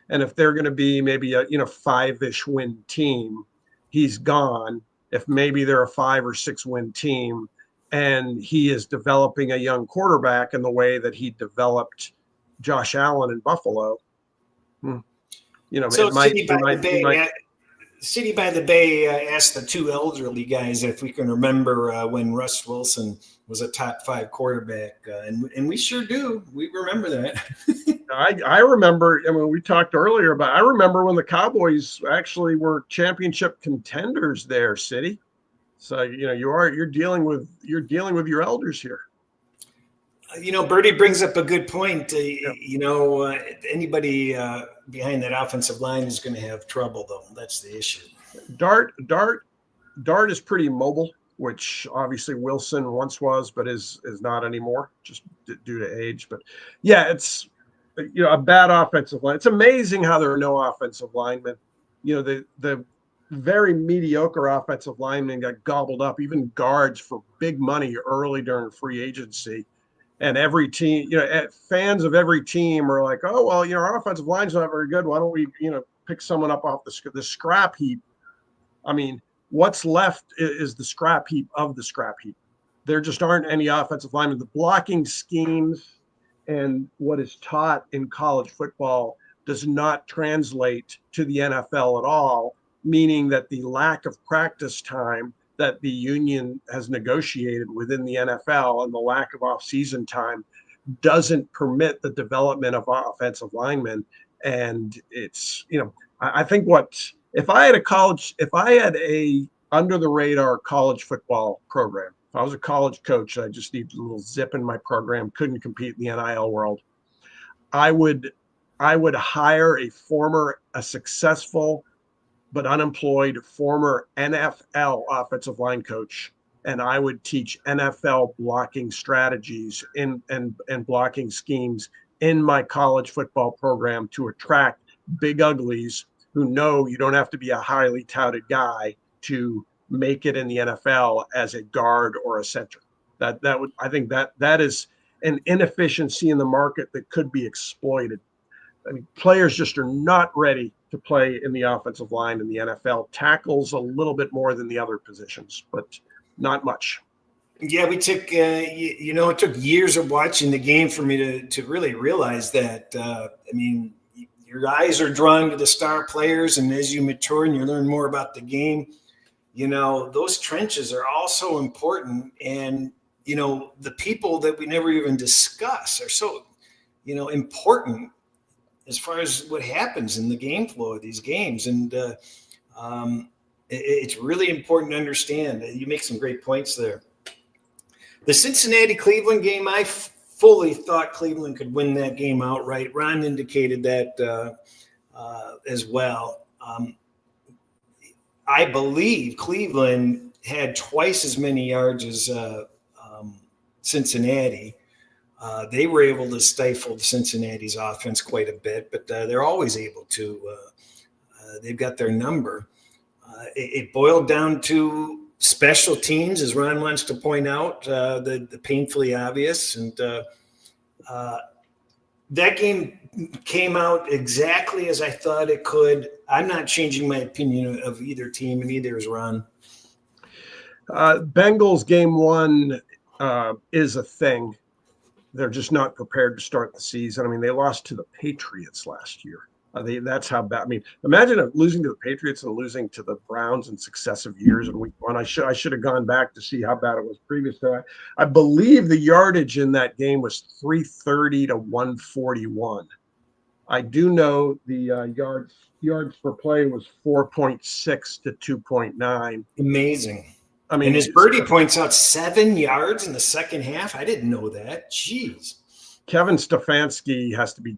And if they're going to be maybe a 5-ish win team, he's gone. If maybe they're a 5 or 6 win team, and he is developing a young quarterback in the way that he developed Josh Allen in Buffalo, So City by the Bay asked the 2 elderly guys if we can remember when Russ Wilson was a top 5 quarterback, and we sure do. We remember that. I remember. I mean, we talked earlier about. I remember when the Cowboys actually were championship contenders there, City. So you're dealing with your elders here. Bertie brings up a good point. Anybody behind that offensive line is going to have trouble, though. That's the issue. Dart is pretty mobile, which obviously Wilson once was, but is not anymore, just due to age. But yeah, it's a bad offensive line. It's amazing how there are no offensive linemen. The very mediocre offensive linemen got gobbled up, even guards for big money early during free agency. And every team, fans of every team are like, oh, well, our offensive line's not very good. Why don't we, pick someone up off the scrap heap? I mean, what's left is the scrap heap of the scrap heap. There just aren't any offensive linemen. The blocking schemes and what is taught in college football does not translate to the NFL at all, meaning that the lack of practice time that the union has negotiated within the NFL and the lack of off-season time doesn't permit the development of offensive linemen. And it's, I think if I had a under the radar college football program, if I was a college coach, I just needed a little zip in my program, couldn't compete in the NIL world, I would I would hire a successful but unemployed former NFL offensive line coach, and I would teach NFL blocking strategies and blocking schemes in my college football program to attract big uglies who know you don't have to be a highly touted guy to make it in the NFL as a guard or a center. I think that is an inefficiency in the market that could be exploited. I mean, players just are not ready to play in the offensive line in the NFL. Tackles a little bit more than the other positions, but not much. Yeah, we took, it took years of watching the game for me to really realize that. Your eyes are drawn to the star players, and as you mature and you learn more about the game, those trenches are also important. And, the people that we never even discuss are so, important as far as what happens in the game flow of these games. And it's really important to understand. You make some great points there. The Cincinnati-Cleveland game, I fully thought Cleveland could win that game outright. Ron indicated that as well. I believe Cleveland had twice as many yards as Cincinnati. They were able to stifle Cincinnati's offense quite a bit, but they're always able to. They've got their number. It boiled down to special teams, as Ron wants to point out, the painfully obvious. And that game came out exactly as I thought it could. I'm not changing my opinion of either team, and neither is Ron. Bengals game 1 is a thing. They're just not prepared to start the season. I mean, they lost to the Patriots last year. That's how bad. I mean, imagine losing to the Patriots and losing to the Browns in successive years in week 1. I should have gone back to see how bad it was previous to that. I believe the yardage in that game was 330 to 141. I do know the yards per play was 4.6 to 2.9. Amazing. I mean, and as Birdie points out, 7 yards in the second half. I didn't know that. Jeez. Kevin Stefanski has to be,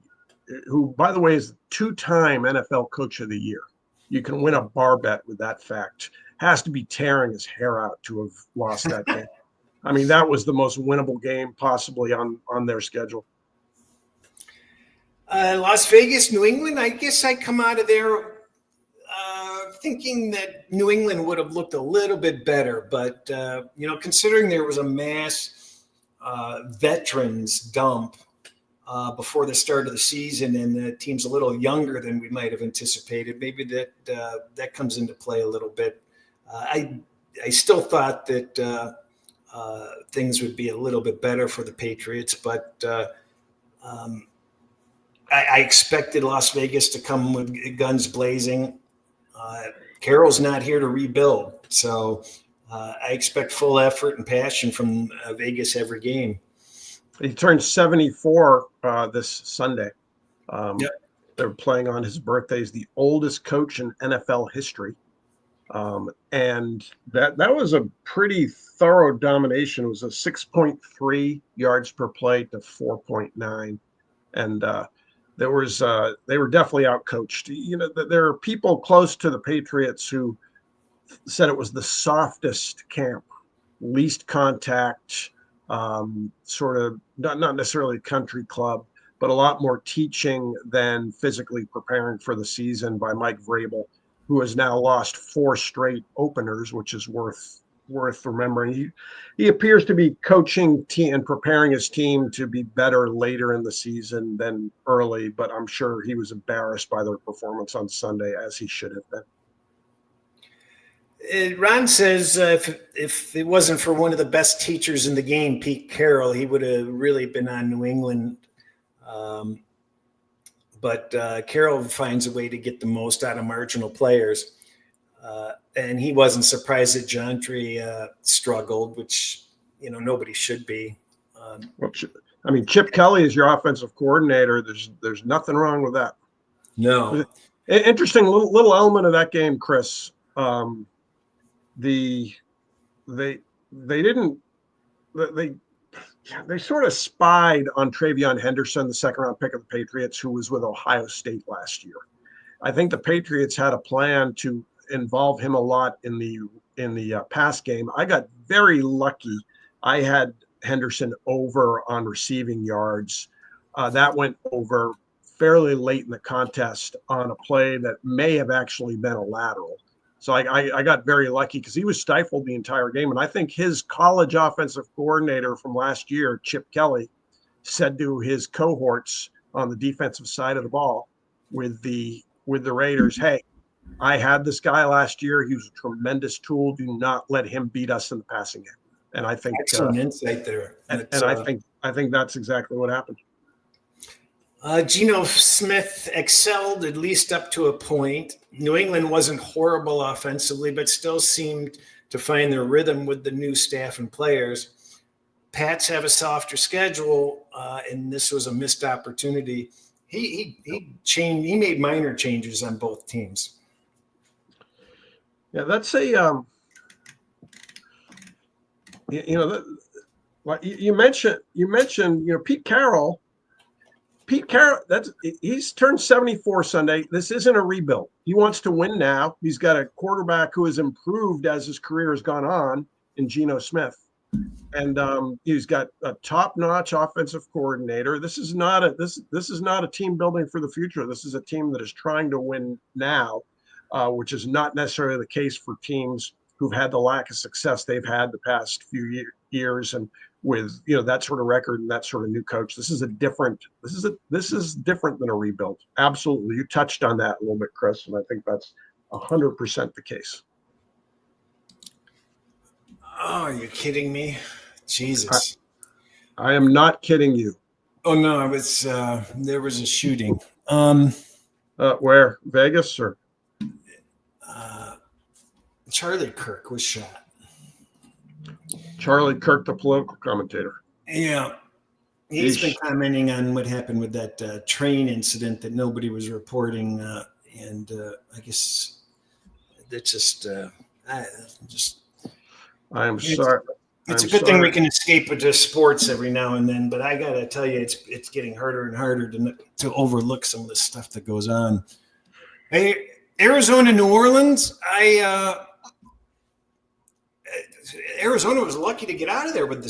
who, by the way, is 2-time NFL Coach of the Year. You can win a bar bet with that fact. Has to be tearing his hair out to have lost that game. I mean, that was the most winnable game possibly on their schedule. Las Vegas, New England. I guess I come out of there thinking that New England would have looked a little bit better, but considering there was a mass veterans dump before the start of the season, and the team's a little younger than we might have anticipated, maybe that comes into play a little bit. I still thought that things would be a little bit better for the Patriots, but I expected Las Vegas to come with guns blazing. Carroll's not here to rebuild, so I expect full effort and passion from Vegas every game. He turned 74 this Sunday. Yep. They're playing on his birthday. He's the oldest coach in NFL history. And that was a pretty thorough domination. It was a 6.3 yards per play to 4.9. And they were definitely outcoached. There are people close to the Patriots who said it was the softest camp, least contact, sort of not necessarily country club, but a lot more teaching than physically preparing for the season by Mike Vrabel, who has now lost 4 straight openers, which is worth remembering. He appears to be coaching team and preparing his team to be better later in the season than early, but I'm sure he was embarrassed by their performance on Sunday, as he should have been. Ron says if it wasn't for one of the best teachers in the game, Pete Carroll, he would have really been on New England. But Carroll finds a way to get the most out of marginal players. And he wasn't surprised that Gentry struggled, which, nobody should be. Chip Kelly is your offensive coordinator. There's nothing wrong with that. No. Interesting little element of that game, Chris. they sort of spied on Travion Henderson, the second-round pick of the Patriots, who was with Ohio State last year. I think the Patriots had a plan to involve him a lot in the pass game. I got very lucky. I had Henderson over on receiving yards. That went over fairly late in the contest on a play that may have actually been a lateral. So I got very lucky because he was stifled the entire game. And I think his college offensive coordinator from last year, Chip Kelly, said to his cohorts on the defensive side of the ball with the Raiders, hey, I had this guy last year. He was a tremendous tool. Do not let him beat us in the passing game. And I think excellent insight there. And I think that's exactly what happened. Geno Smith excelled at least up to a point. New England wasn't horrible offensively, but still seemed to find their rhythm with the new staff and players. Pats have a softer schedule, and this was a missed opportunity. He made minor changes on both teams. Yeah, that's a you mentioned Pete Carroll. He's turned 74 Sunday. This isn't a rebuild. He wants to win now. He's got a quarterback who has improved as his career has gone on in Geno Smith. And he's got a top-notch offensive coordinator. This is not a team building for the future. This is a team that is trying to win now, which is not necessarily the case for teams who've had the lack of success they've had the past few years. And with that sort of record and that sort of new coach, this is different than a rebuild. Absolutely, you touched on that a little bit, Chris, and I think that's 100% the case. Oh, are you kidding me? Jesus. I am not kidding you. Oh no, I was there was a shooting. Where? Vegas or? Charlie Kirk was shot. Charlie Kirk, the political commentator. Yeah. He's been commenting on what happened with that train incident that nobody was reporting. And I guess that's just I am sorry. It's a good thing we can escape into sports every now and then, but I got to tell you, it's getting harder and harder to overlook some of the stuff that goes on. Hey, Arizona, New Orleans, Arizona was lucky to get out of there with the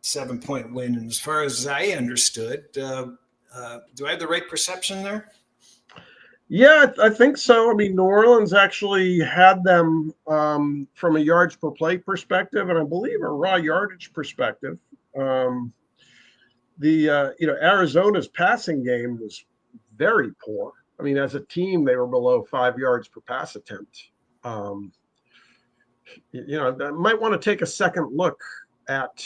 7-point win. And as far as I understood, do I have the right perception there? Yeah, I think so. I mean, New Orleans actually had them from a yards per play perspective, and I believe a raw yardage perspective. Arizona's passing game was very poor. I mean, as a team, they were below 5 yards per pass attempt. I might want to take a second look at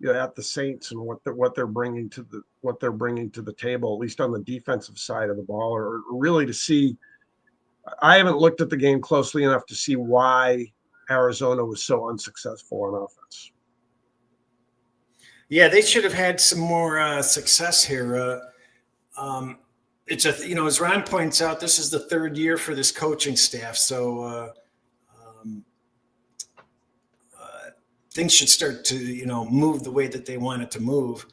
the Saints and what they're bringing to the table, at least on the defensive side of the ball, or really to see. I haven't looked at the game closely enough to see why Arizona was so unsuccessful on offense. Yeah, they should have had some more success here. It's as Ron points out, this is the third year for this coaching staff, so things should start to move the way that they want it to move.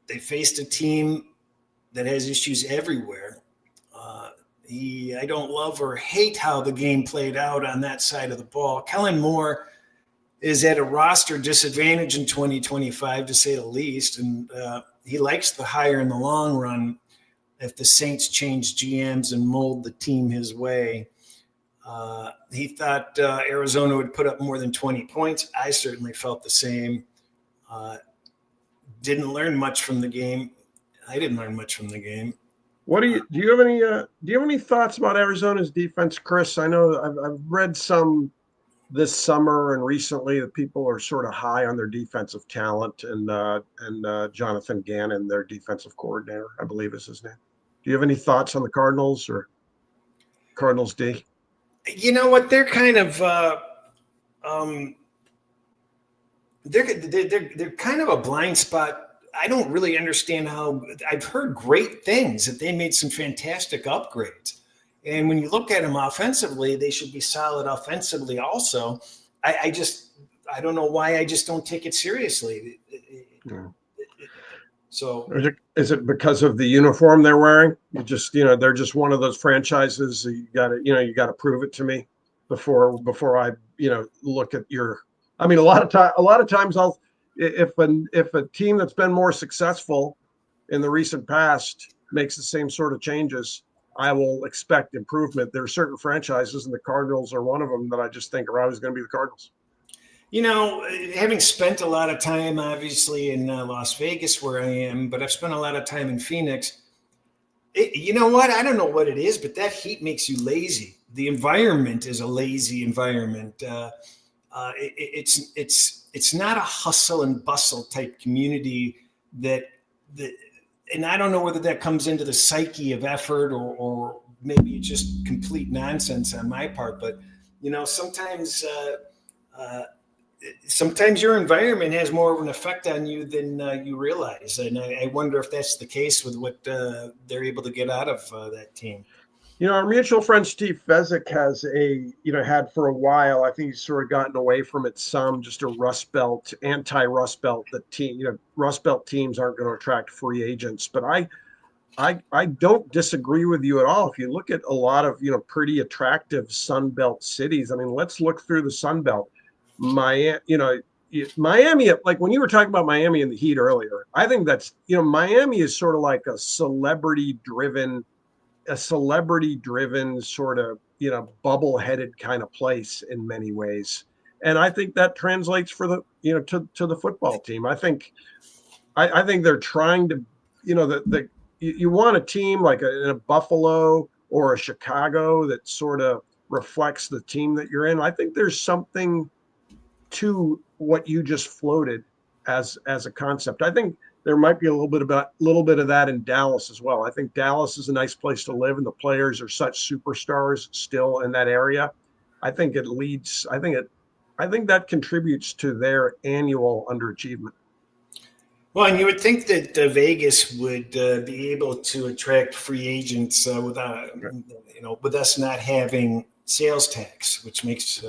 They faced a team that has issues everywhere. I don't love or hate how the game played out on that side of the ball. Kellen Moore is at a roster disadvantage in 2025, to say the least, and he likes the hire in the long run if the Saints change GMs and mold the team his way. He thought Arizona would put up more than 20 points. I certainly felt the same. Didn't learn much from the game. I didn't learn much from the game. What do you have any thoughts about Arizona's defense, Chris? I know I've read some this summer and recently that people are sort of high on their defensive talent, and Jonathan Gannon, their defensive coordinator, I believe is his name. Do you have any thoughts on the Cardinals or Cardinals D? You know what? They're kind of they're kind of a blind spot. I don't really understand how. I've heard great things that they made some fantastic upgrades, and when you look at them offensively, they should be solid offensively also. I don't know why I just don't take it seriously. Yeah. So is it because of the uniform they're wearing? They're just one of those franchises. You got to prove it to me before I, look at your. I mean, a lot of times if a team that's been more successful in the recent past makes the same sort of changes, I will expect improvement. There are certain franchises, and the Cardinals are one of them, that I just think are always going to be the Cardinals. Having spent a lot of time, obviously, in Las Vegas, where I am, but I've spent a lot of time in Phoenix. You know what? I don't know what it is, but that heat makes you lazy. The environment is a lazy environment. It's not a hustle and bustle type community that, and I don't know whether that comes into the psyche of effort or maybe it's just complete nonsense on my part. But sometimes. Sometimes your environment has more of an effect on you than you realize. And I wonder if that's the case with what they're able to get out of that team. Our mutual friend Steve Fezzik has had for a while. I think he's sort of gotten away from it some, just a Rust Belt, anti-Rust Belt. Rust Belt teams aren't going to attract free agents. But I don't disagree with you at all. If you look at a lot of, pretty attractive Sun Belt cities, I mean, let's look through the Sun Belt. Miami, like when you were talking about Miami and the Heat earlier, I think that's, Miami is sort of like a celebrity driven sort of, bubble-headed kind of place in many ways. And I think that translates for the, to the football team. I think they're trying to, you want a team like in a Buffalo or a Chicago that sort of reflects the team that you're in. I think there's something to what you just floated as a concept. I think there might be a little bit of that in Dallas as well. I think Dallas is a nice place to live, and the players are such superstars still in that area. I think that contributes to their annual underachievement. Well, and you would think that Vegas would be able to attract free agents without, with us not having sales tax, which makes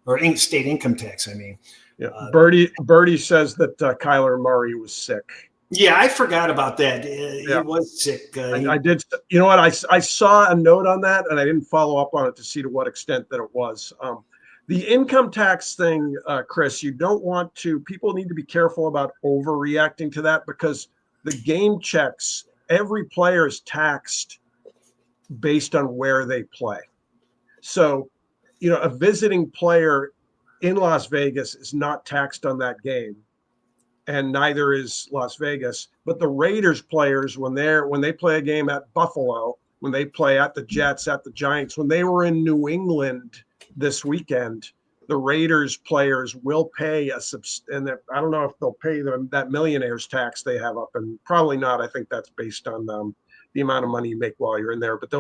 or state income tax. I mean, Birdie says that Kyler Murray was sick. Yeah, I forgot about that. He was sick. I did. You know what? I saw a note on that, and I didn't follow up on it to see to what extent that it was. The income tax thing, Chris, people need to be careful about overreacting to that, because the game checks, every player is taxed based on where they play. So, a visiting player in Las Vegas is not taxed on that game, and neither is Las Vegas. But the Raiders players, when they play a game at Buffalo, when they play at the Jets, at the Giants, when they were in New England this weekend, the Raiders players will pay and I don't know if they'll pay them that millionaire's tax they have up, and probably not. I think that's based on the amount of money you make while you're in there. But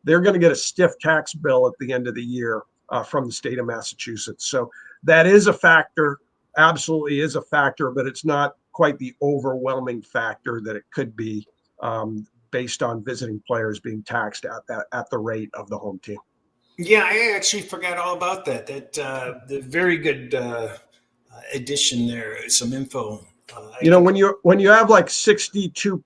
they're going to get a stiff tax bill at the end of the year from the state of Massachusetts. So that is a factor, absolutely is a factor, but it's not quite the overwhelming factor that it could be based on visiting players being taxed at the rate of the home team. Yeah, I actually forgot all about that. The very good addition there. Some info. When you have like 62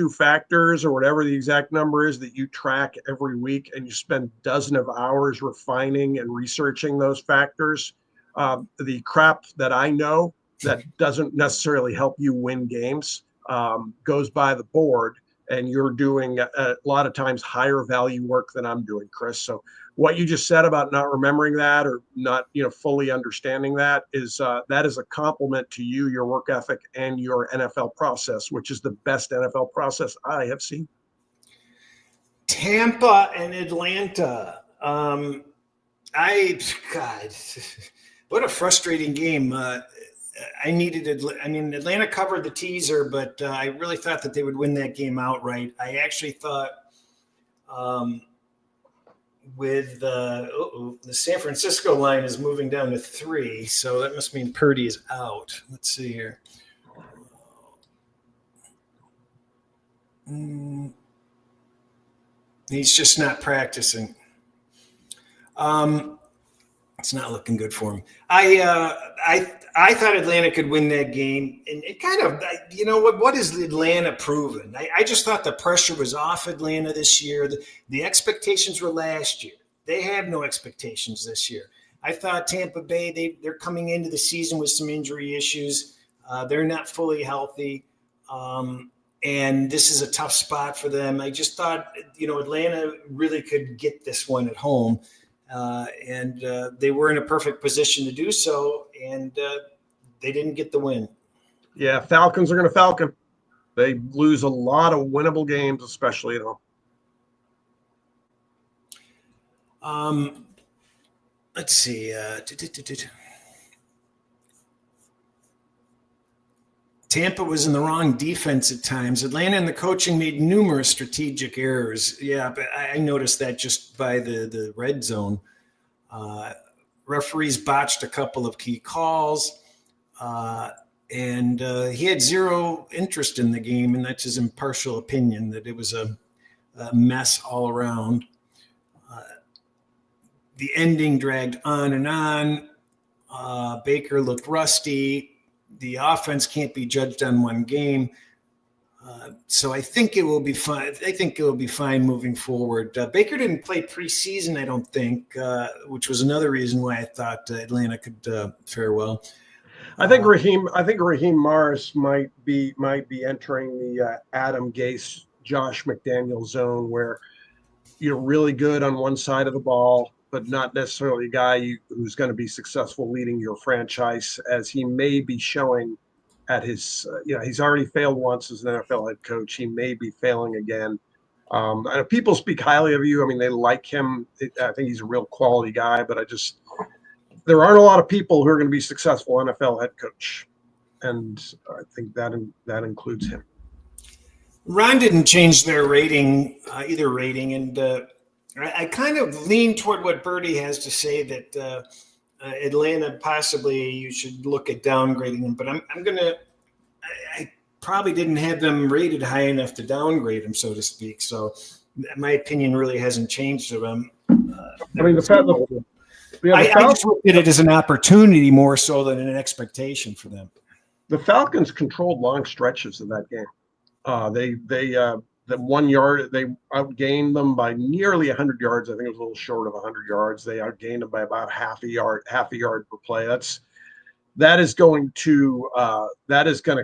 factors or whatever the exact number is that you track every week, and you spend a dozen of hours refining and researching those factors, the crap that I know that doesn't necessarily help you win games goes by the board, and you're doing a lot of times higher value work than I'm doing, Chris. So what you just said about not remembering that or not, fully understanding that is a compliment to you, your work ethic, and your NFL process, which is the best NFL process I have seen. Tampa and Atlanta. What a frustrating game. Atlanta covered the teaser, but I really thought that they would win that game outright. I actually thought with the San Francisco line is moving down to 3, so that must mean Purdy is out. Let's see here. He's just not practicing. It's not looking good for him. I thought Atlanta could win that game, and it kind of, you know, what is Atlanta proven? I just thought the pressure was off Atlanta this year. The expectations were last year. They have no expectations this year. I thought Tampa Bay, they're coming into the season with some injury issues. They're not fully healthy, and this is a tough spot for them. I just thought, you know, Atlanta really could get this one at home. And they were in a perfect position to do so, and they didn't get the win. Yeah, Falcons are going to Falcon. They lose a lot of winnable games, especially at home. Let's see. Tampa was in the wrong defense at times. Atlanta and the coaching made numerous strategic errors. Yeah, but I noticed that just by the red zone. Referees botched a couple of key calls, and he had zero interest in the game, and that's his impartial opinion, that it was a mess all around. The ending dragged on and on. Baker looked rusty. The offense can't be judged on one game. So I think it will be fine. I think it will be fine moving forward. Baker didn't play preseason, I don't think, which was another reason why I thought Atlanta could fare well. I think Raheem Morris might be entering the Adam Gase, Josh McDaniels zone, where you're really good on one side of the ball, but not necessarily a guy who's going to be successful leading your franchise, as he may be showing at his, he's already failed once as an NFL head coach. He may be failing again. I know people speak highly of you. I mean, they like him. I think he's a real quality guy, but there aren't a lot of people who are going to be successful NFL head coach. And I think that includes him. Ron didn't change their rating, either rating. And I kind of lean toward what Bertie has to say, that Atlanta, possibly you should look at downgrading them, but I probably didn't have them rated high enough to downgrade them, so to speak. So my opinion really hasn't changed to them. I mean, I just looked at it as an opportunity more so than an expectation for them. The Falcons controlled long stretches of that game. The 1 yard, they outgained them by nearly 100 yards. I think it was a little short of 100 yards. They outgained them by about half a yard per play. That is going to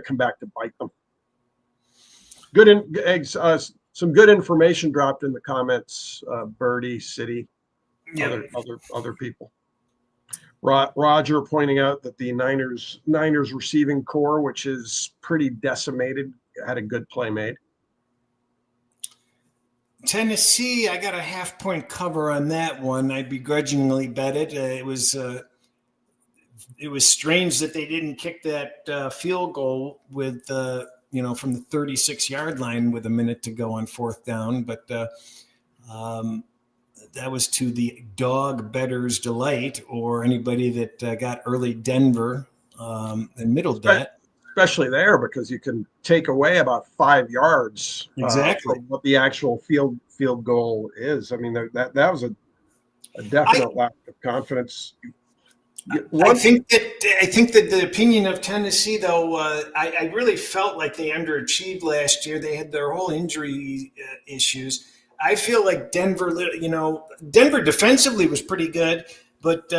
come back to bite them. Some good information dropped in the comments. Birdie, City, yeah. other people. Roger pointing out that the Niners receiving core, which is pretty decimated, had a good play made. Tennessee, I got a 0.5-point cover on that one. I begrudgingly bet it. It was strange that they didn't kick that field goal with from the 36-yard line with a minute to go on fourth down, but that was to the dog bettor's delight, or anybody that got early Denver and middled that. Especially there, because you can take away about 5 yards exactly from what the actual field goal is. I mean, that was a definite lack of confidence. I think that the opinion of Tennessee, though, I really felt like they underachieved last year. They had their whole injury issues. I feel like Denver defensively was pretty good, but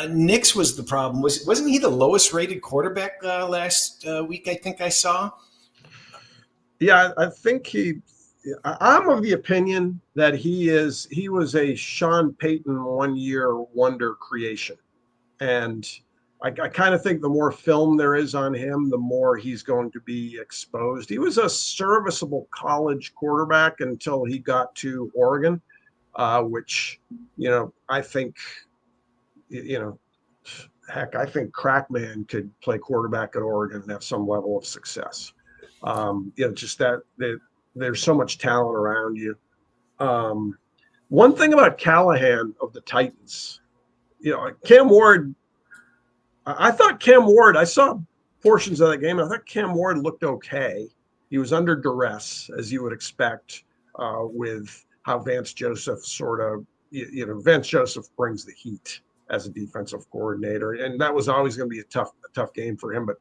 Nix was the problem. Wasn't he the lowest rated quarterback last week? I think I saw. Yeah, I think I'm of the opinion that he was a Sean Payton 1-year wonder creation. And I kind of think the more film there is on him, the more he's going to be exposed. He was a serviceable college quarterback until he got to Oregon, which, I think, I think Crackman could play quarterback at Oregon and have some level of success. Just that there's so much talent around you. One thing about Callahan of the Titans, Cam Ward, I saw portions of that game. I thought Cam Ward looked okay. He was under duress, as you would expect, with how Vance Joseph Vance Joseph brings the heat as a defensive coordinator, and that was always going to be a tough game for him. But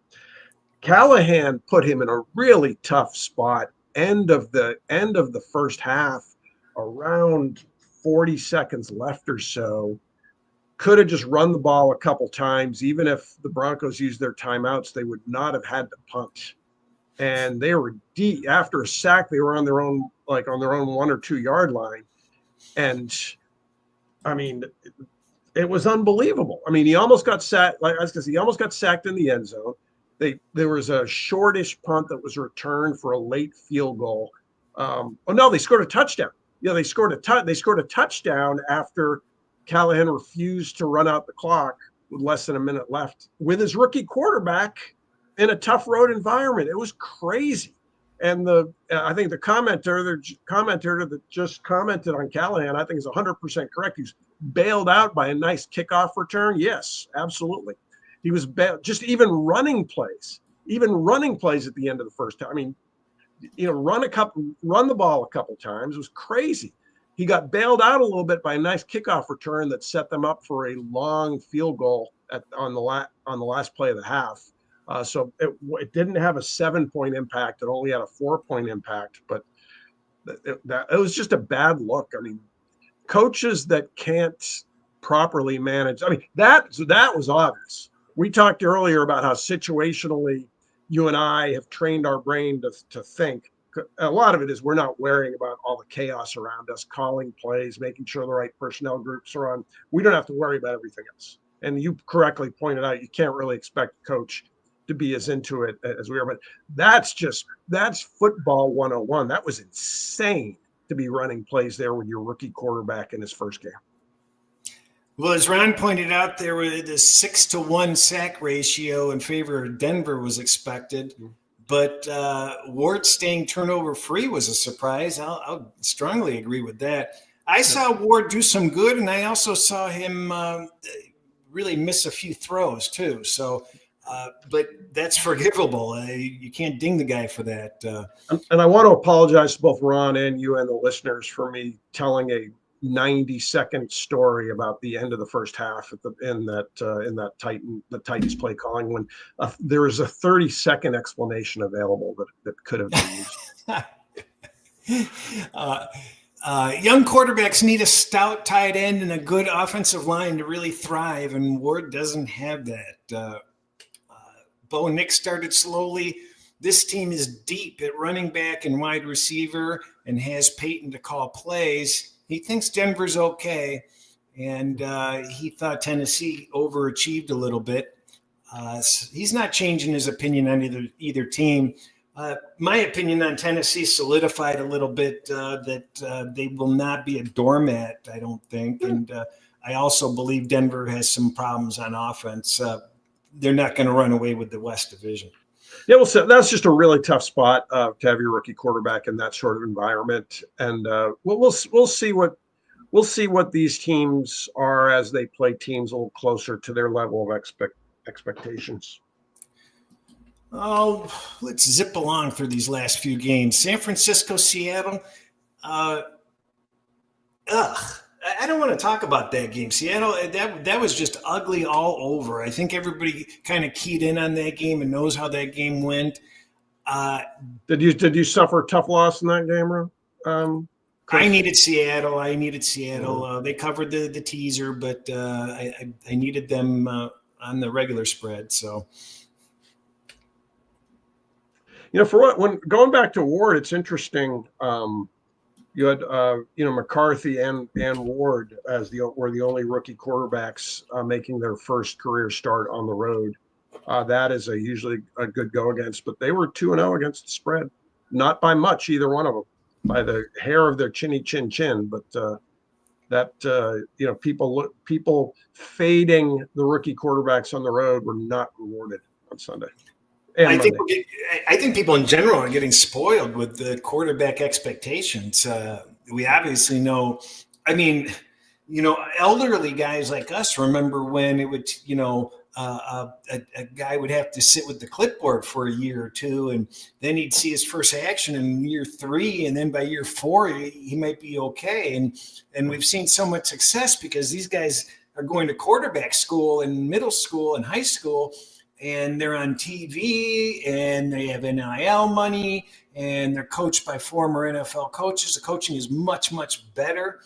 Callahan put him in a really tough spot. End of the first half, around 40 seconds left or so. Could have just run the ball a couple times. Even if the Broncos used their timeouts, they would not have had to punt. And they were deep after a sack. They were on their own 1 or 2 yard line. And I mean, it was unbelievable. I mean, he almost got sacked. He almost got sacked in the end zone. There was a shortish punt that was returned for a late field goal. They scored a touchdown. Yeah, they scored a touchdown after Callahan refused to run out the clock with less than a minute left with his rookie quarterback in a tough road environment. It was crazy. And I think the commenter that just commented on Callahan, I think is 100% correct. He's bailed out by a nice kickoff return. Yes, absolutely. He was just even running plays at the end of the first time. I mean, run the ball a couple times. It was crazy. He got bailed out a little bit by a nice kickoff return that set them up for a long field goal on the last play of the half. So it didn't have a 7-point impact. It only had a 4-point impact. But it was just a bad look. I mean, coaches that can't properly manage. I mean, that was obvious. We talked earlier about how situationally you and I have trained our brain to think. A lot of it is we're not worrying about all the chaos around us, calling plays, making sure the right personnel groups are on. We don't have to worry about everything else. And you correctly pointed out, you can't really expect a coach to be as into it as we are. But that's football 101. That was insane to be running plays there with your rookie quarterback in his first game. Well, as Ron pointed out, there was the 6-to-1 sack ratio in favor of Denver was expected. But Ward staying turnover-free was a surprise. I'll strongly agree with that. I saw Ward do some good, and I also saw him really miss a few throws too. So, but that's forgivable. You can't ding the guy for that. And I want to apologize to both Ron and you and the listeners for me telling a 90-second story about the end of the first half in that Titans play calling when there was a 30-second explanation available that could have been used. Young quarterbacks need a stout tight end and a good offensive line to really thrive, and Ward doesn't have that. Bo Nix started slowly. This team is deep at running back and wide receiver and has Peyton to call plays. He thinks Denver's okay, and he thought Tennessee overachieved a little bit. He's not changing his opinion on either team. My opinion on Tennessee solidified a little bit that they will not be a doormat, I don't think. And I also believe Denver has some problems on offense. They're not going to run away with the West Division. Yeah, well, so that's just a really tough spot to have your rookie quarterback in that sort of environment, and we'll see what these teams are as they play teams a little closer to their level of expectations. Oh, let's zip along through these last few games. San Francisco, Seattle. I don't want to talk about that game. Seattle, that was just ugly all over. I think everybody kind of keyed in on that game and knows how that game went. Did you suffer a tough loss in that game, Ron? I needed Seattle. They covered the teaser, but I needed them on the regular spread. So, when going back to Ward, it's interesting. You had McCarthy and Ward were the only rookie quarterbacks making their first career start on the road. That is usually a good go against, but they were 2-0 against the spread, not by much either one of them, by the hair of their chinny chin. But people fading the rookie quarterbacks on the road were not rewarded on Sunday. I think people in general are getting spoiled with the quarterback expectations. We obviously know. I mean, elderly guys like us remember when it would, a guy would have to sit with the clipboard for a year or two, and then he'd see his first action in year 3, and then by year 4 he might be okay. And we've seen so much success because these guys are going to quarterback school in middle school and high school, and they're on TV and they have NIL money and they're coached by former NFL coaches. The coaching is much, much better.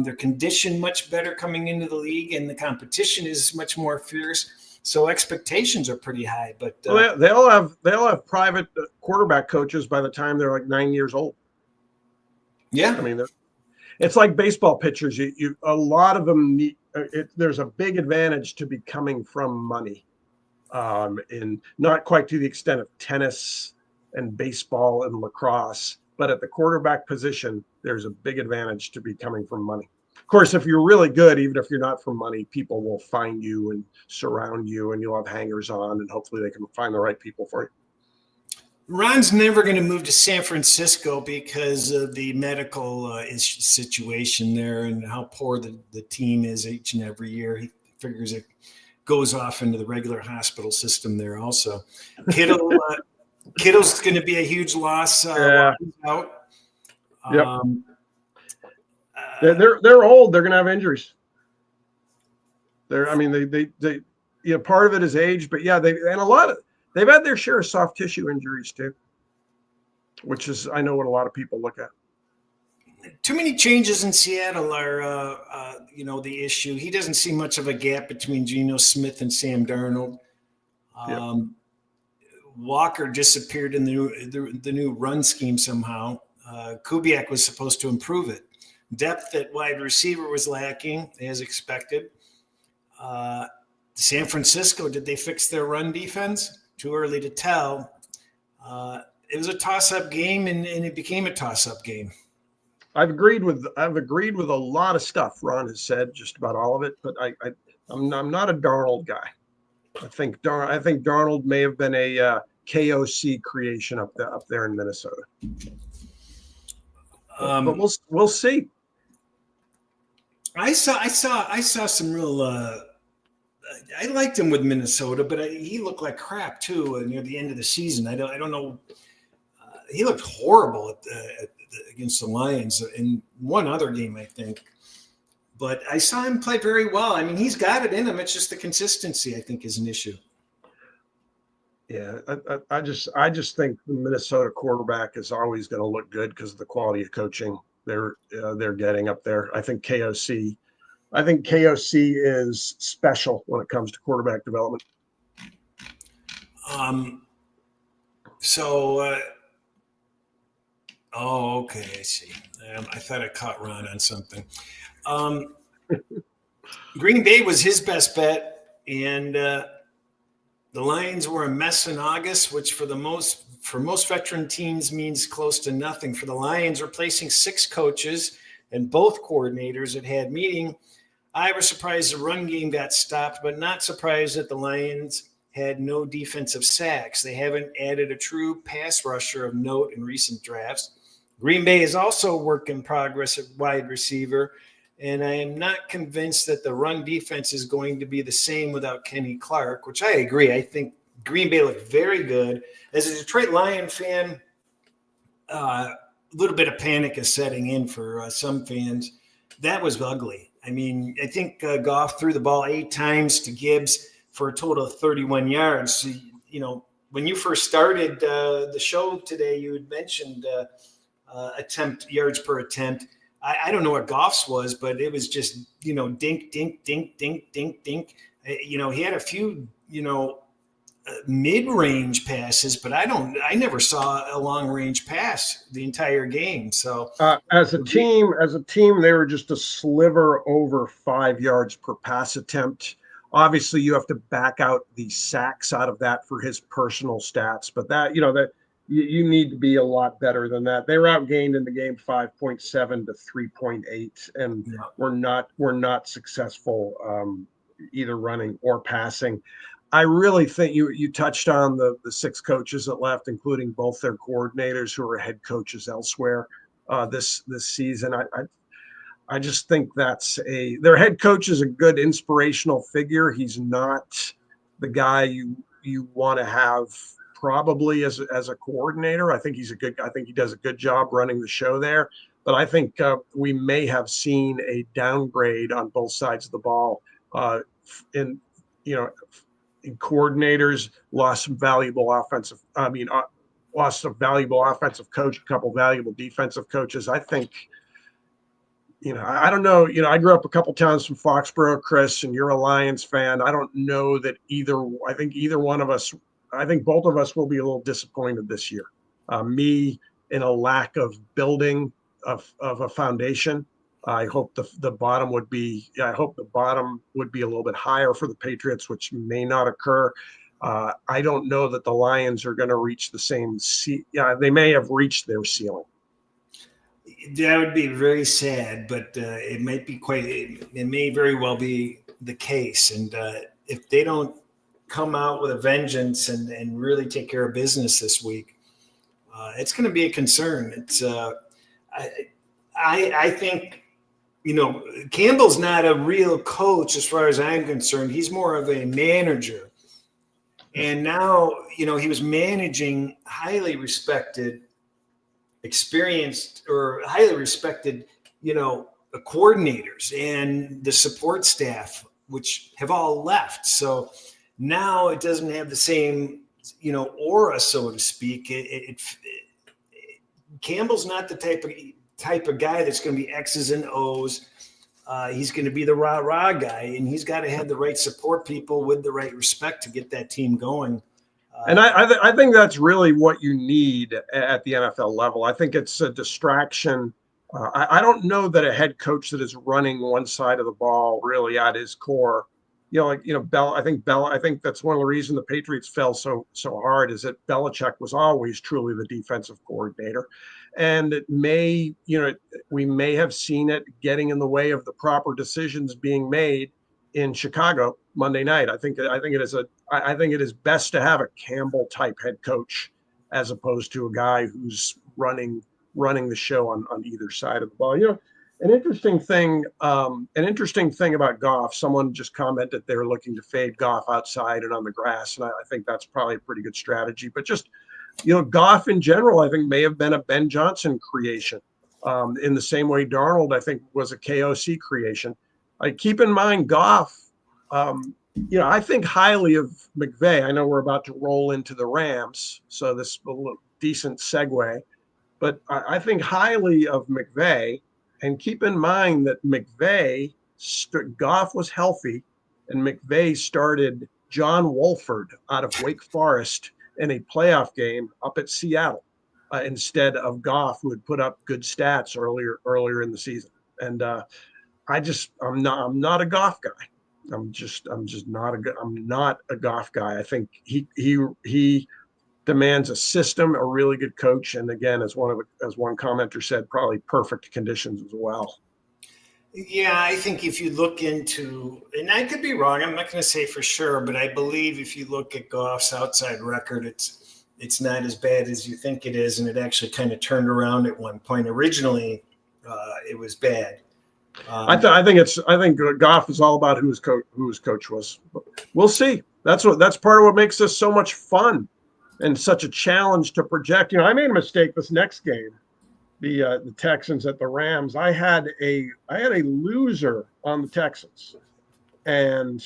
They're conditioned much better coming into the league, and the competition is much more fierce. So expectations are pretty high. But well, they all have private quarterback coaches by the time they're like 9 years old. Yeah, I mean, it's like baseball pitchers. You a lot of them need. There's a big advantage to be coming from money, and not quite to the extent of tennis and baseball and lacrosse, but at the quarterback position, there's a big advantage to be coming from money. Of course, if you're really good, even if you're not from money, people will find you and surround you, and you'll have hangers on, and hopefully they can find the right people for you. Ron's never going to move to San Francisco because of the medical situation there and how poor the team is each and every year. He figures it goes off into the regular hospital system there also. Kittle's going to be a huge loss while he's out. Yep. They're old. They're going to have injuries. They part of it is age, but yeah, they've had their share of soft tissue injuries too, which is, I know, what a lot of people look at. Too many changes in Seattle are, the issue. He doesn't see much of a gap between Geno Smith and Sam Darnold. Walker disappeared in the new run scheme somehow. Kubiak was supposed to improve it. Depth at wide receiver was lacking, as expected. San Francisco, did they fix their run defense? Too early to tell. It was a toss-up game, and it became a toss-up game. I've agreed with a lot of stuff Ron has said, just about all of it, but I'm not a Darnold guy. I think Darnold may have been a KOC creation up there in Minnesota. But we'll see. I saw some real. I liked him with Minnesota, but he looked like crap too near the end of the season. I don't know. He looked horrible against the Lions in one other game, I think. But I saw him play very well. I mean, he's got it in him. It's just the consistency, I think, is an issue. Yeah, I just think the Minnesota quarterback is always going to look good because of the quality of coaching they're getting up there. I think KOC is special when it comes to quarterback development. Okay, I see. I thought I caught Ron on something. Green Bay was his best bet, and the Lions were a mess in August, which for most veteran teams means close to nothing. For the Lions, replacing 6 coaches and both coordinators that had meeting, I was surprised the run game got stopped, but not surprised that the Lions had no defensive sacks. They haven't added a true pass rusher of note in recent drafts. Green Bay is also a work in progress at wide receiver, and I am not convinced that the run defense is going to be the same without Kenny Clark, which I agree. I think Green Bay looked very good. As a Detroit Lion fan, a little bit of panic is setting in for some fans. That was ugly. I mean, I think Goff threw the ball 8 times to Gibbs for a total of 31 yards. You know, when you first started the show today, you had mentioned attempt yards per attempt. I don't know what Goff's was, but it was just, dink, dink, dink, dink, dink, dink. He had a few, mid-range passes, but I never saw a long-range pass the entire game. So as a team, they were just a sliver over 5 yards per pass attempt. Obviously, you have to back out the sacks out of that for his personal stats, but that you need to be a lot better than that. They were outgained in the game 5.7 to 3.8, and we're not successful either running or passing. I really think you touched on the 6 coaches that left, including both their coordinators who are head coaches elsewhere this season. I just think their head coach is a good inspirational figure. He's not the guy you want to have probably as a coordinator. I think he does a good job running the show there, But I think we may have seen a downgrade on both sides of the ball. In you know, in coordinators, lost some valuable offensive. Lost a valuable offensive coach, a couple valuable defensive coaches. I think. I don't know. I grew up a couple times from Foxborough, Chris, and you're a Lions fan. I don't know that I think either one of us, I think both of us will be a little disappointed this year. Me in a lack of building of a foundation. I hope the bottom would be a little bit higher for the Patriots, which may not occur. I don't know that the Lions are going to reach the same they may have reached their ceiling. That would be very sad, but it might be it may very well be the case. And if they don't come out with a vengeance and really take care of business this week, it's going to be a concern. It's I think, Campbell's not a real coach as far as I'm concerned. He's more of a manager. And now, he was managing highly respected, experienced or highly respected, coordinators and the support staff, which have all left. So now it doesn't have the same, aura, so to speak. Campbell's not the type of guy that's going to be X's and O's. He's going to be the rah-rah guy, and he's got to have the right support people with the right respect to get that team going. And I think that's really what you need at the NFL level. I think it's a distraction. I don't know that a head coach that is running one side of the ball really at his core, Bell. I think that's one of the reasons the Patriots fell so hard is that Belichick was always truly the defensive coordinator, and we may have seen it getting in the way of the proper decisions being made in Chicago Monday night. I think it is best to have a Campbell type head coach as opposed to a guy who's running the show on either side of the ball. An interesting thing about Goff. Someone just commented they're looking to fade Goff outside and on the grass, and I think that's probably a pretty good strategy. But just Goff in general, I think may have been a Ben Johnson creation, in the same way Darnold I think was a KOC creation. Keep in mind Goff. I think highly of McVay. I know we're about to roll into the Rams, so this is a decent segue. But I think highly of McVay, and keep in mind that Goff was healthy, and McVay started John Wolford out of Wake Forest in a playoff game up at Seattle, instead of Goff, who had put up good stats earlier in the season. And I'm not a Goff guy. I'm not a Goff guy. I think he demands a system, a really good coach, and again, as one commenter said, probably perfect conditions as well. Yeah, I think if you look into, and I could be wrong, I'm not going to say for sure, but I believe if you look at Goff's outside record, it's not as bad as you think it is, and it actually kind of turned around at one point. Originally, it was bad. I think Goff is all about who his coach was. We'll see. That's part of what makes this so much fun and such a challenge to project. I made a mistake this next game, the Texans at the Rams. I had a loser on the Texans, and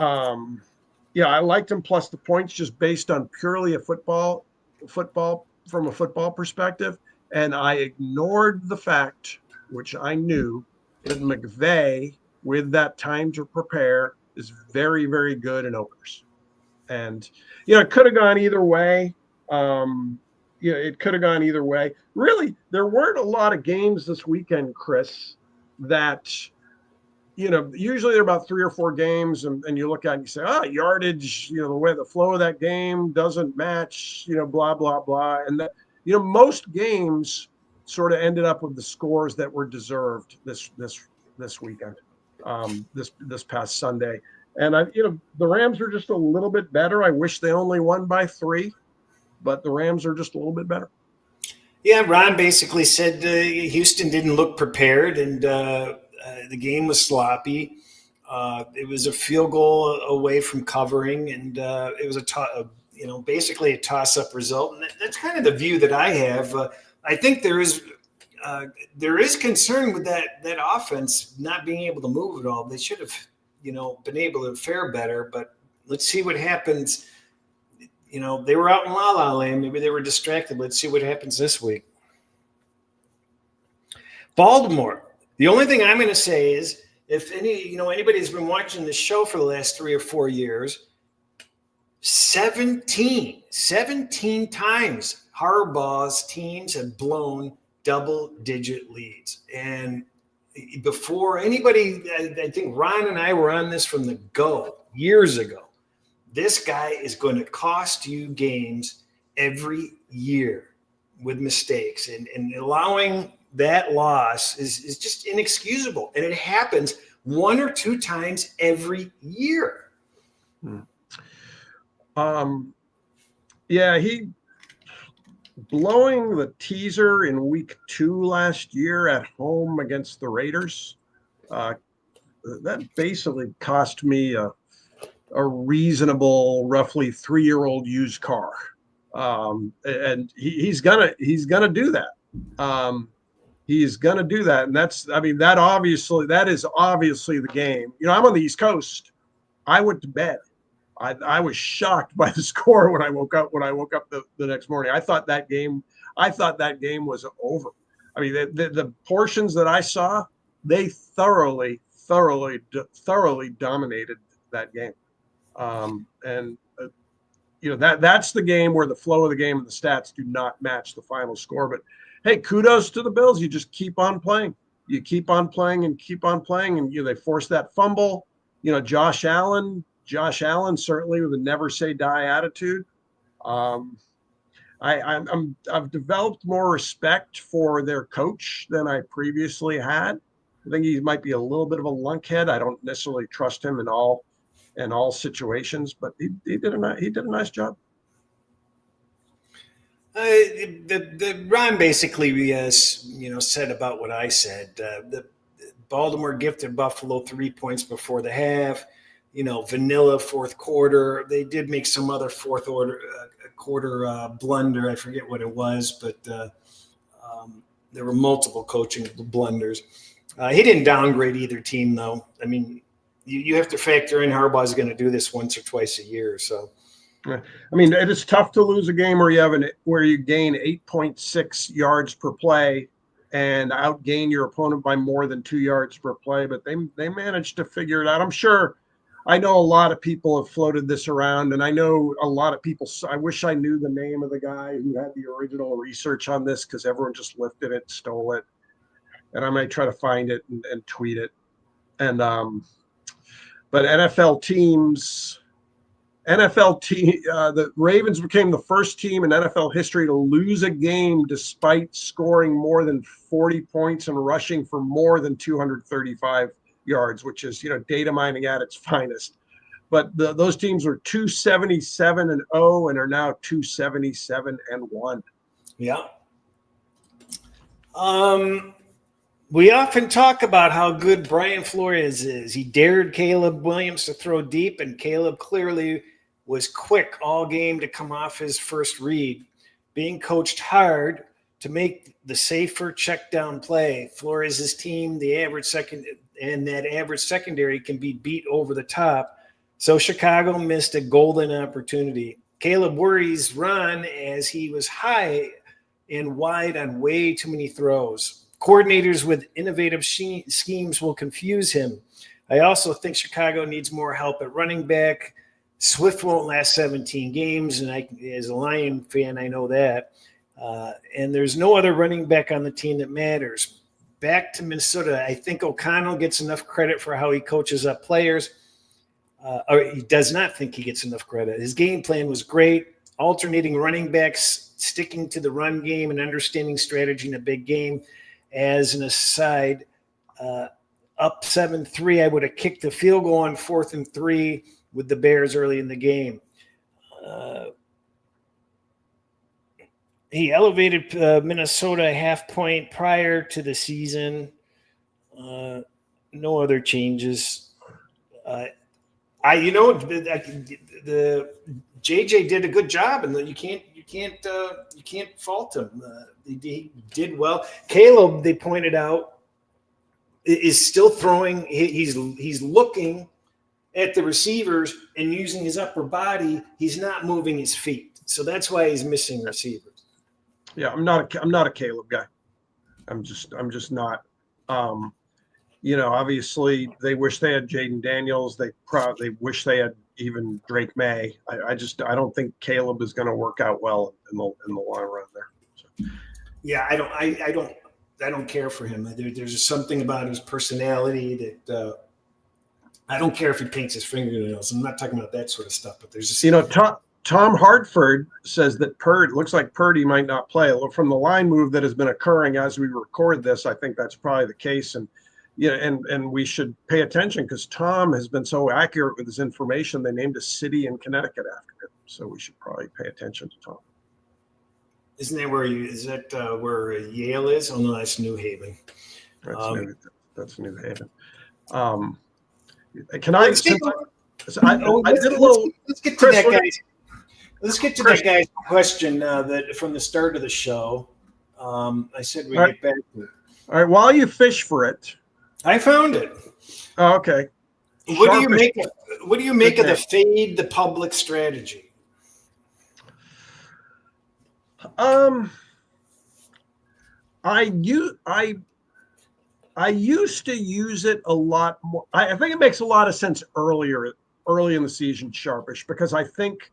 I liked him plus the points just based on purely a football from a football perspective, and I ignored the fact, which I knew, that McVay, with that time to prepare, is very, very good in openers. And, it could have gone either way. It could have gone either way. Really, there weren't a lot of games this weekend, Chris, that, usually there are about 3 or 4 games, and you look at it and you say, yardage, the way the flow of that game doesn't match, blah, blah, blah. And that, most games sort of ended up with the scores that were deserved this weekend, this past Sunday. And the Rams are just a little bit better. I wish they only won by 3, but the Rams are just a little bit better. Yeah, Ron basically said Houston didn't look prepared, and the game was sloppy. It was a field goal away from covering, and it was basically a toss-up result. And that's kind of the view that I have. I think there is there is concern with that offense not being able to move at all. They should have, been able to fare better. But let's see what happens. They were out in La La Land. Maybe they were distracted. Let's see what happens this week. Baltimore. The only thing I'm going to say is, if anybody's been watching this show for the last 3 or 4 years, 17 times Harbaugh's teams have blown double-digit leads. And before anybody, I think Ron and I were on this from the go years ago. This guy is going to cost you games every year with mistakes, and allowing that loss is just inexcusable. And it happens 1 or 2 times every year. He blowing the teaser in week 2 last year at home against the Raiders. That basically cost me a reasonable, roughly 3-year-old used car. And he's gonna do that. He's going to do that. And that is obviously the game. I'm on the East Coast. I went to bed. I was shocked by the score when I woke up the next morning. I thought that game was over. I mean, the portions that I saw, they thoroughly dominated that game. That's the game where the flow of the game and the stats do not match the final score. But hey, kudos to the Bills. You just keep on playing. You keep on playing and keep on playing. And they forced that fumble. Josh Allen certainly with a never say die attitude. I've developed more respect for their coach than I previously had. I think he might be a little bit of a lunkhead. I don't necessarily trust him in all situations, but he did a nice job. The Ron basically said about what I said. The Baltimore gifted Buffalo 3 points before the half. Vanilla fourth quarter. They did make some other quarter blunder. I forget what it was, but there were multiple coaching blunders. He didn't downgrade either team, though. I mean, you have to factor in Harbaugh's going to do this once or twice a year. So, I mean, it is tough to lose a game where you gain 8.6 yards per play and outgain your opponent by more than 2 yards per play. But they managed to figure it out. I know a lot of people have floated this around, and I know a lot of people. I wish I knew the name of the guy who had the original research on this, because everyone just lifted it, stole it, and I might try to find it and tweet it. And but the Ravens became the first team in NFL history to lose a game despite scoring more than 40 points and rushing for more than 235 yards, which is, data mining at its finest. But those teams were 277-0 and are now 277-1. Yeah. We often talk about how good Brian Flores is. He dared Caleb Williams to throw deep, and Caleb clearly was quick all game to come off his first read. Being coached hard to make the safer check down play. Flores' team, the average secondary can be beat over the top. So Chicago missed a golden opportunity. Caleb worries Ron as he was high and wide on way too many throws. Coordinators with innovative schemes will confuse him. I also think Chicago needs more help at running back. Swift won't last 17 games, and as a Lion fan, I know that. And there's no other running back on the team that matters. Back to Minnesota, I think O'Connell gets enough credit for how he coaches up players. Or he does not think he gets enough credit. His game plan was great, alternating running backs, sticking to the run game, and understanding strategy in a big game. As an aside, up 7-3, I would have kicked the field goal on 4th and 3 with the Bears early in the game. He elevated Minnesota a half point prior to the season. No other changes. The JJ did a good job, and you can't fault him. He did well. Caleb, they pointed out, is still throwing. He's looking at the receivers and using his upper body. He's not moving his feet, so that's why he's missing receivers. Yeah, I'm not a Caleb guy. I'm just not. Obviously they wish they had Jaden Daniels. They wish they had even Drake May. I don't think Caleb is going to work out well in the long run there. So. Yeah, I don't care for him. There's just something about his personality that I don't care if he paints his fingernails. I'm not talking about that sort of stuff, but there's just Tom Hartford says that looks like Purdy might not play. From the line move that has been occurring as we record this, I think that's probably the case. And and we should pay attention because Tom has been so accurate with his information. They named a city in Connecticut after him, so we should probably pay attention to Tom. Isn't that where Yale is? Oh no, that's New Haven. That's New Haven. Can I? Let's get to that guy's. Let's get to that guy's question that from the start of the show. I said we get back to it. All right. While you fish for it, I found it. Oh, okay. What do you make of the fade the public strategy? I used to use it a lot more. I think it makes a lot of sense early in the season, Sharpish, because I think,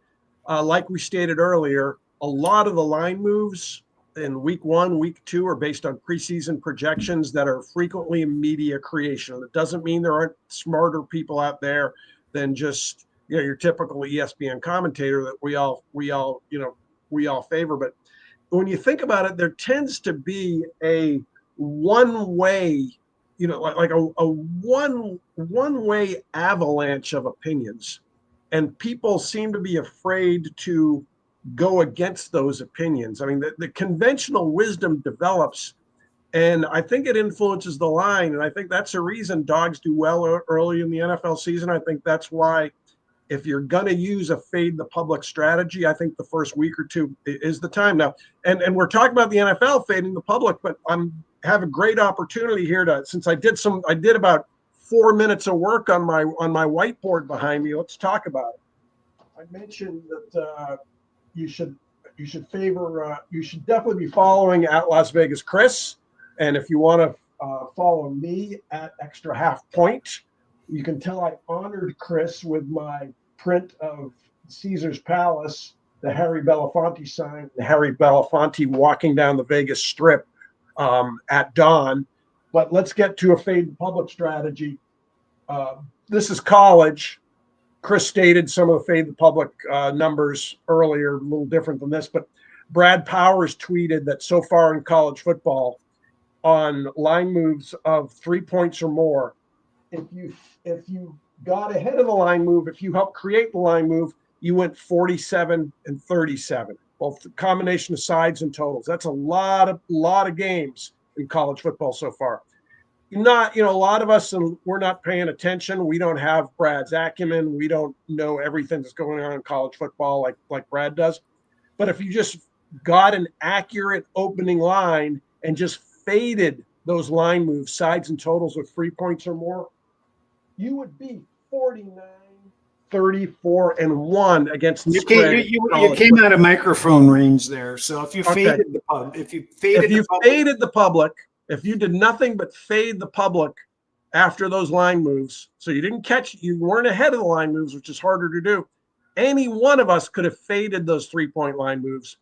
like we stated earlier, a lot of the line moves in week 1, week 2 are based on preseason projections that are frequently media creation. It doesn't mean there aren't smarter people out there than just your typical ESPN commentator that we all favor. But when you think about it, there tends to be a one-way, like a one-way avalanche of opinions, and people seem to be afraid to go against those opinions. I mean, the conventional wisdom develops, and I think it influences the line, and I think that's the reason dogs do well early in the NFL season. I think that's why, if you're going to use a fade the public strategy, I think the first week or two is the time now. And we're talking about the NFL fading the public, but have a great opportunity here since I did about 4 minutes of work on my whiteboard behind me. Let's talk about it. I mentioned that you should definitely be following at Las Vegas Cris, and if you want to follow me at Extra Half Point, you can tell I honored Cris with my print of Caesar's Palace, the Harry Belafonte sign, the Harry Belafonte walking down the Vegas Strip at dawn. But let's get to a fade the public strategy. This is college. Cris stated some of the fade the public numbers earlier, a little different than this, but Brad Powers tweeted that so far in college football, on line moves of 3 points or more, if you got ahead of the line move, if you helped create the line move, you went 47 and 37, both the combination of sides and totals. That's a lot of games in college football so far. A lot of us, and we're not paying attention. We don't have Brad's acumen. We don't know everything that's going on in college football like Brad does. But if you just got an accurate opening line and just faded those line moves, sides and totals of 3 points or more, you would be 49, 34, and 1 against the spread. You came out of microphone range there. So if you faded the public, if you did nothing but fade the public after those line moves, so you weren't ahead of the line moves, which is harder to do. Any one of us could have faded those 3-point line moves,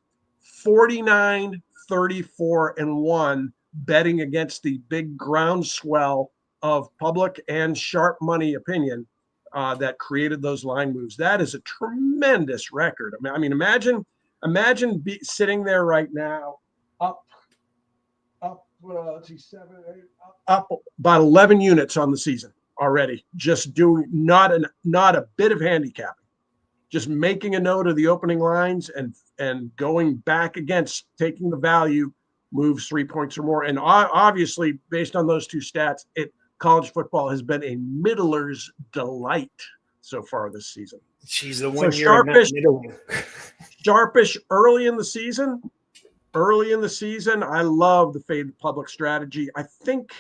49, 34, and 1, betting against the big groundswell of public and sharp money opinion that created those line moves. That is a tremendous record. I mean, imagine sitting there right now, up, let's see, 7, 8, up about 11 units on the season already. Just doing not a bit of handicapping, just making a note of the opening lines and going back against taking the value moves 3 points or more. And obviously, based on those two stats, college football has been a middler's delight so far this season. She's the So one year middling. Sharpish early in the season. I love the fade the public strategy. I think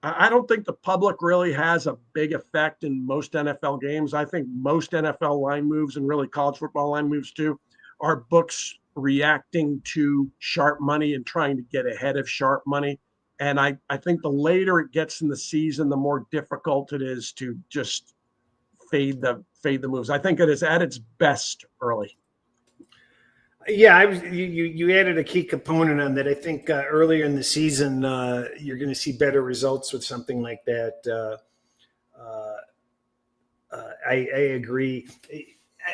I don't think the public really has a big effect in most NFL games. I think most NFL line moves, and really college football line moves too, are books reacting to sharp money and trying to get ahead of sharp money. And I think the later it gets in the season, the more difficult it is to just fade the moves. I think it is at its best early. Yeah, you added a key component on that. I think earlier in the season, you're going to see better results with something like that. I agree.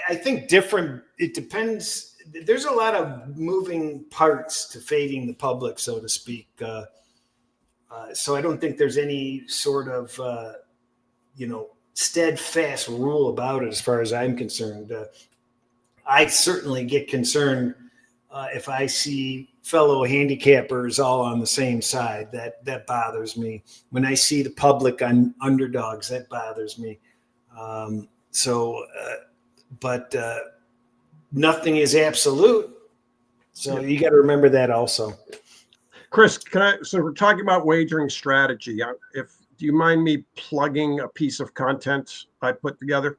I think different. It depends. There's a lot of moving parts to fading the public, so to speak. So I don't think there's any sort of steadfast rule about it as far as I'm concerned. I certainly get concerned if I see fellow handicappers all on the same side. That bothers me. When I see the public on underdogs, that bothers me. But nothing is absolute. So you got to remember that also. Cris, so we're talking about wagering strategy. Do you mind me plugging a piece of content I put together?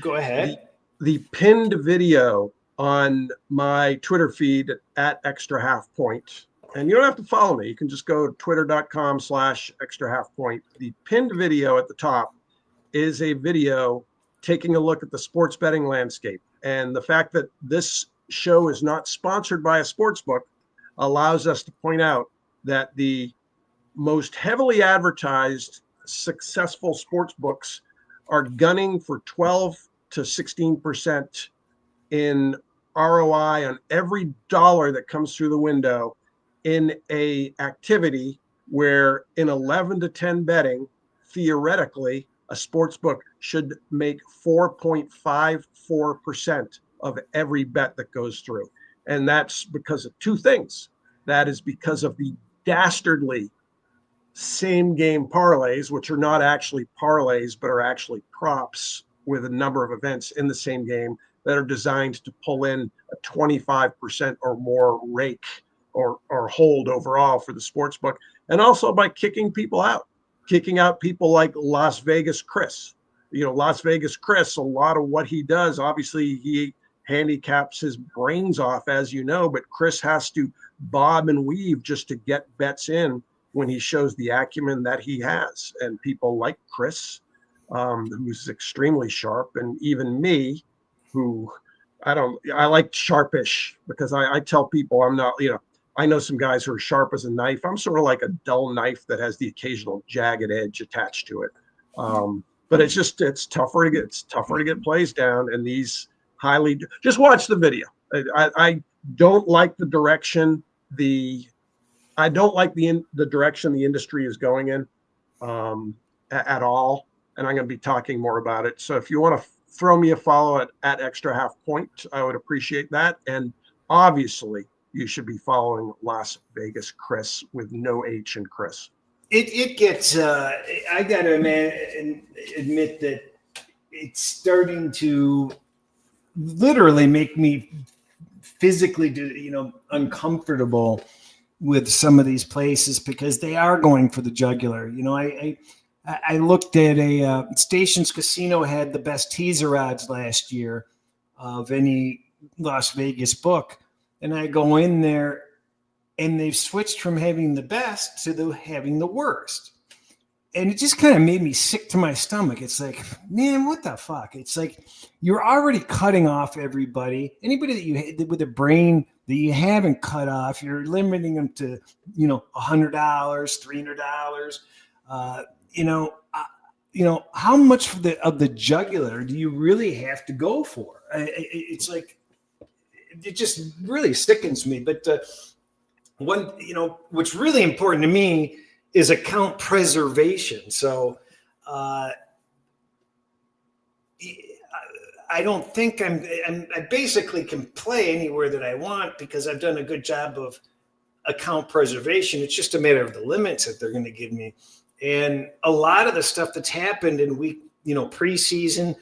Go ahead. The pinned video on my Twitter feed at Extra Half Point. And you don't have to follow me. You can just go to twitter.com/extra half point. The pinned video at the top is a video taking a look at the sports betting landscape. And the fact that this show is not sponsored by a sports book allows us to point out that the most heavily advertised successful sports books are gunning for 12 to 16% in ROI on every dollar that comes through the window in a activity where in 11 to 10 betting, theoretically, a sports book should make 4.54% of every bet that goes through. And that's because of two things. That is because of the dastardly same game parlays, which are not actually parlays, but are actually props with a number of events in the same game that are designed to pull in a 25% or more rake or hold overall for the sports book. And also by kicking out people like Las Vegas Cris. Las Vegas Cris, a lot of what he does, obviously he handicaps his brains off, as you know, but Cris has to bob and weave just to get bets in when he shows the acumen that he has. And people like Cris, who's extremely sharp, and even me, who I like sharpish, because I tell people I'm not, I know some guys who are sharp as a knife. I'm sort of like a dull knife that has the occasional jagged edge attached to it. But it's tougher to get plays down. And these just watch the video. I don't like the direction the direction the industry is going in at all. And I'm going to be talking more about it. So if you want to throw me a follow at Extra Half Point, I would appreciate that. And obviously, you should be following Las Vegas Cris with no H in Cris. It gets, I got to admit that it's starting to literally make me physically, uncomfortable with some of these places, because they are going for the jugular. I looked at Stations Casino had the best teaser odds last year of any Las Vegas book. And I go in there and they've switched from having the best to having the worst. And it just kind of made me sick to my stomach. It's like, man, what the fuck? It's like you're already cutting off everybody. Anybody that with a brain that you haven't cut off, you're limiting them to, $100, $300. How much of the jugular do you really have to go for? It's like, it just really sickens me. But what's really important to me is account preservation. So I don't think I basically can play anywhere that I want, because I've done a good job of account preservation. It's just a matter of the limits that they're going to give me. And a lot of the stuff that's happened in week preseason,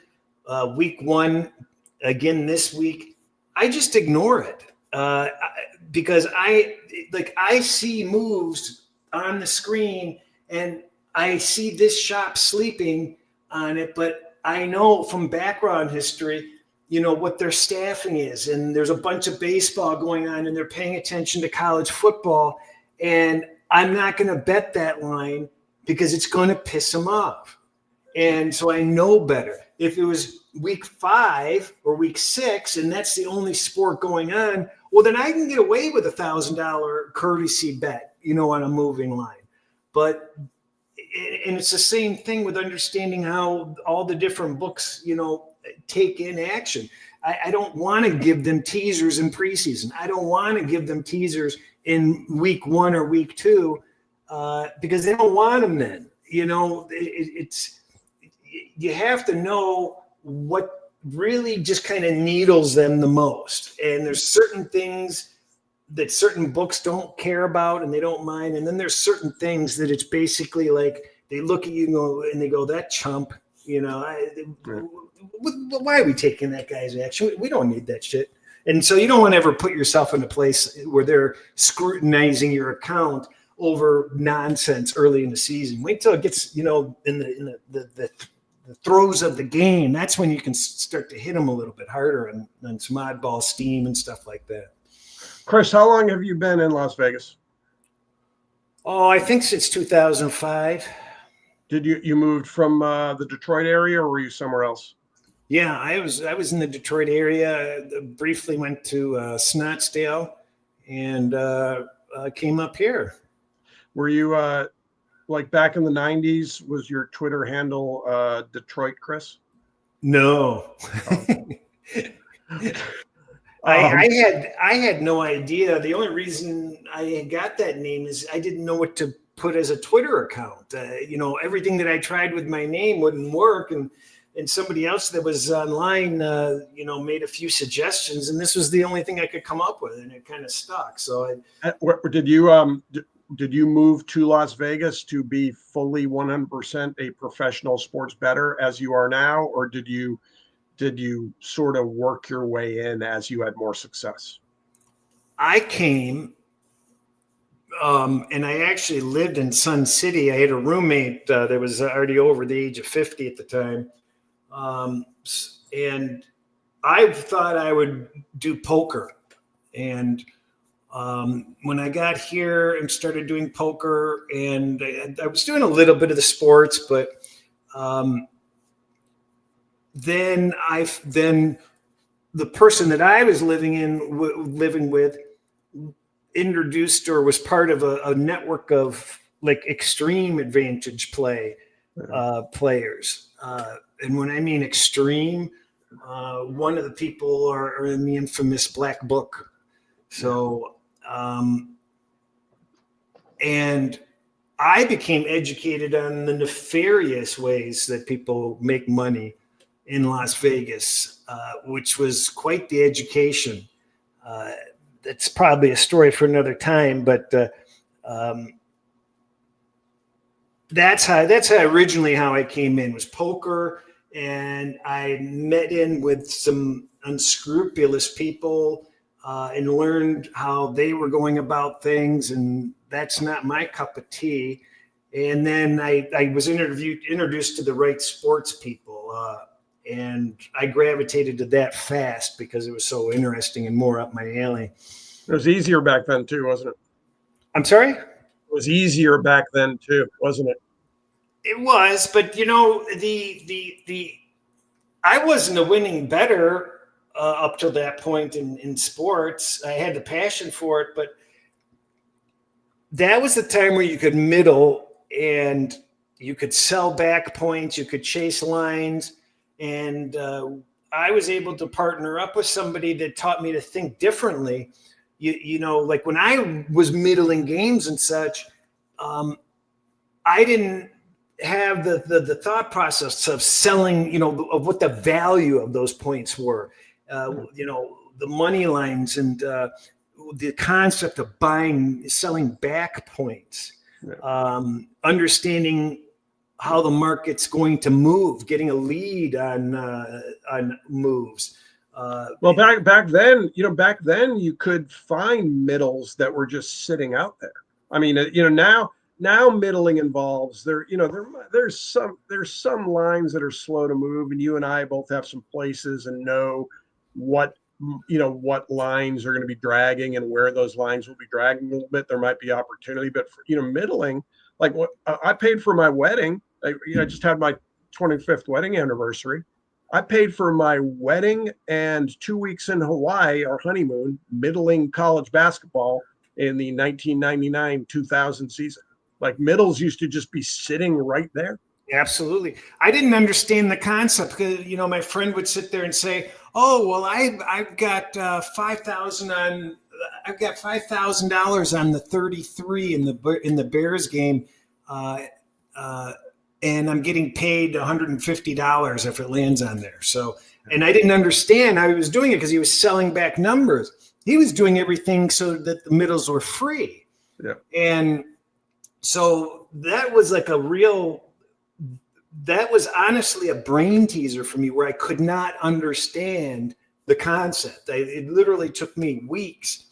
week 1, again this week, I just ignore it because I see moves on the screen and I see this shop sleeping on it, but I know from background history, what their staffing is. And there's a bunch of baseball going on and they're paying attention to college football. And I'm not going to bet that line because it's going to piss them off. And so I know better. If it was week 5 or week 6 and that's the only sport going on, well, then I can get away with $1,000 courtesy bet, on a moving line. But and it's the same thing with understanding how all the different books, take in action. I don't want to give them teasers in preseason. I don't want to give them teasers in week 1 or week 2 because they don't want them then. It's you have to know what really just kind of needles them the most. And there's certain things that certain books don't care about and they don't mind. And then there's certain things that it's basically like they look at you and they go, that chump, why are we taking that guy's action? We don't need that shit. And so you don't want to ever put yourself in a place where they're scrutinizing your account over nonsense early in the season. Wait till it gets, in the throes of the game. That's when you can start to hit them a little bit harder and some oddball steam and stuff like that. Cris, how long have you been in Las Vegas? Oh, I think since 2005. Did you moved from the Detroit area or were you somewhere else? Yeah, I was in the Detroit area. Briefly went to Scottsdale and came up here. Were you like back in the 90s? Was your Twitter handle Detroit Cris? No. Oh. I had no idea. The only reason I got that name is I didn't know what to put as a Twitter account. Everything that I tried with my name wouldn't work, and somebody else that was online, made a few suggestions, and this was the only thing I could come up with, and it kind of stuck. So, did you move to Las Vegas to be fully 100% a professional sports bettor as you are now, or did you sort of work your way in as you had more success? I came, and I actually lived in Sun City. I had a roommate that was already over the age of 50 at the time. And I thought I would do poker. And when I got here and started doing poker, and I was doing a little bit of the sports, but then the person that I was living with introduced or was part of a network of like extreme advantage play players. And when I mean extreme, one of the people are in the infamous Black Book. So, and I became educated on the nefarious ways that people make money in Las Vegas, which was quite the education. That's probably a story for another time, but that's originally how I came in, was poker, and I met in with some unscrupulous people and learned how they were going about things, and that's not my cup of tea. And then I was introduced to the right sports people, and I gravitated to that fast because it was so interesting and more up my alley. It was easier back then too, wasn't it? I'm sorry? It was easier back then too, wasn't it? It was, but I wasn't a winning bettor up till that point in sports. I had the passion for it, but that was the time where you could middle and you could sell back points, you could chase lines, and I was able to partner up with somebody that taught me to think differently. Like when I was middling games and such, I didn't have the thought process of selling, of what the value of those points were, the money lines and the concept of selling back points, understanding how the market's going to move, getting a lead on moves. Well, back then, you could find middles that were just sitting out there. I mean, now middling involves there's some lines that are slow to move, and you and I both have some places and know what lines are going to be dragging and where those lines will be dragging a little bit. There might be opportunity, but for, middling, like what I paid for my wedding. I just had my 25th wedding anniversary. I paid for my wedding and 2 weeks in Hawaii, our honeymoon, middling college basketball in the 1999-2000 season. Like middles used to just be sitting right there. Absolutely. I didn't understand the concept because, my friend would sit there and say, oh, well, I've got $5,000 on the 33 in the Bears game. And I'm getting paid $150 if it lands on there. So, and I didn't understand how he was doing it because he was selling back numbers. He was doing everything so that the middles were free. Yeah. And so that was honestly a brain teaser for me where I could not understand the concept. It literally took me weeks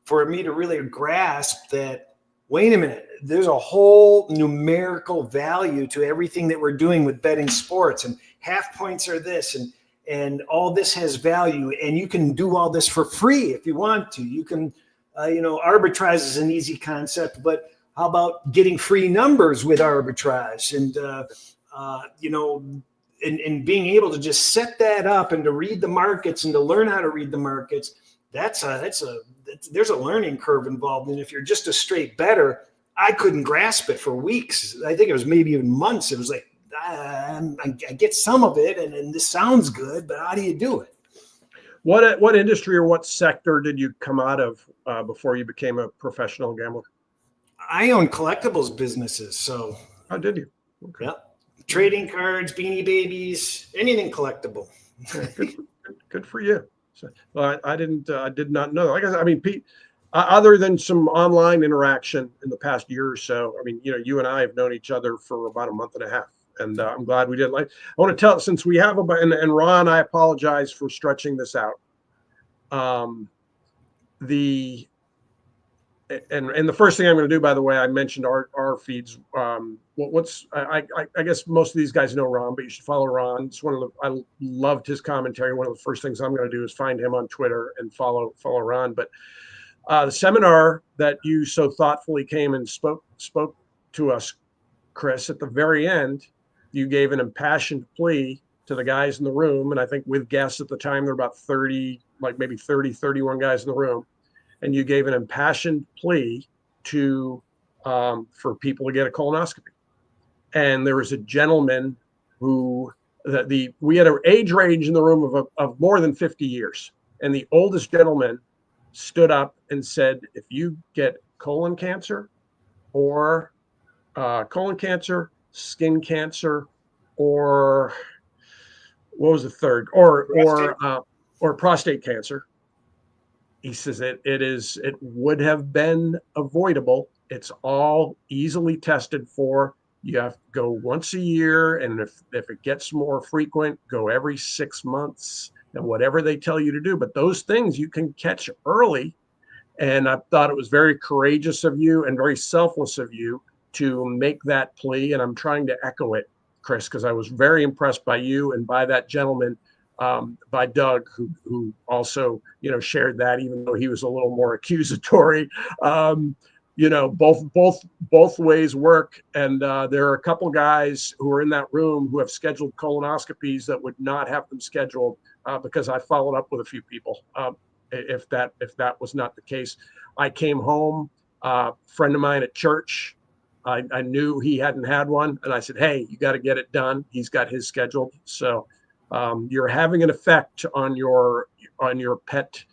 for me to really grasp that, wait a minute, there's a whole numerical value to everything that we're doing with betting sports, and half points are this, and all this has value, and you can do all this for free if you want to. You can, arbitrage is an easy concept, but how about getting free numbers with arbitrage, and and being able to just set that up and to read the markets and to learn how to read the markets. There's a learning curve involved, and if you're just a straight bettor, I couldn't grasp it for weeks. I think it was maybe even months. It was like, I get some of it, and this sounds good, but how do you do it? What industry or what sector did you come out of before you became a professional gambler? I own collectibles businesses. So. Oh, did you? Okay. Yeah. Trading cards, Beanie Babies, anything collectible. Good for you. So, well, I did not know. Like I mean, Pete, other than some online interaction in the past year or so, I mean, you and I have known each other for about a month and a half, and I'm glad we did. I want to tell, since we have and Ron, I apologize for stretching this out. The first thing I'm going to do, by the way, I mentioned our feeds. I guess most of these guys know Ron, but you should follow Ron. It's I loved his commentary. One of the first things I'm going to do is find him on Twitter and follow Ron. But the seminar that you so thoughtfully came and spoke to us, Cris, at the very end, you gave an impassioned plea to the guys in the room. And I think with guests at the time, there were about 31 guys in the room. And you gave an impassioned plea for people to get a colonoscopy. And there was a gentleman who we had an age range in the room of more than 50 years. And the oldest gentleman stood up and said, if you get colon cancer, skin cancer, or what was the third? Or prostate cancer. He says it would have been avoidable. It's all easily tested for. You have to go once a year, and if it gets more frequent, go every 6 months, and whatever they tell you to do. But those things you can catch early. And I thought it was very courageous of you and very selfless of you to make that plea. And I'm trying to echo it, Cris, because I was very impressed by you and by that gentleman. By Doug, who also, shared that, even though he was a little more accusatory. Both ways work. And there are a couple guys who are in that room who have scheduled colonoscopies that would not have them scheduled because I followed up with a few people. If that was not the case, I came home, friend of mine at church. I knew he hadn't had one, and I said, "Hey, you got to get it done." He's got his scheduled, so. You're having an effect on your pet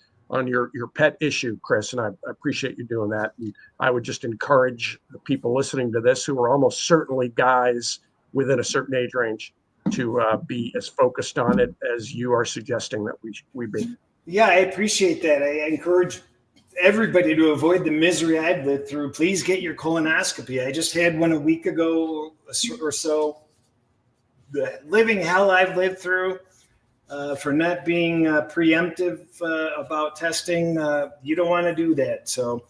issue, Cris, and I appreciate you doing that. And I would just encourage the people listening to this, who are almost certainly guys within a certain age range, to be as focused on it as you are suggesting that we be. Yeah, I appreciate that. I encourage everybody to avoid the misery I've lived through. Please get your colonoscopy. I just had one a week ago or so. The living hell I've lived through for not being preemptive about testing. You don't want to do that. So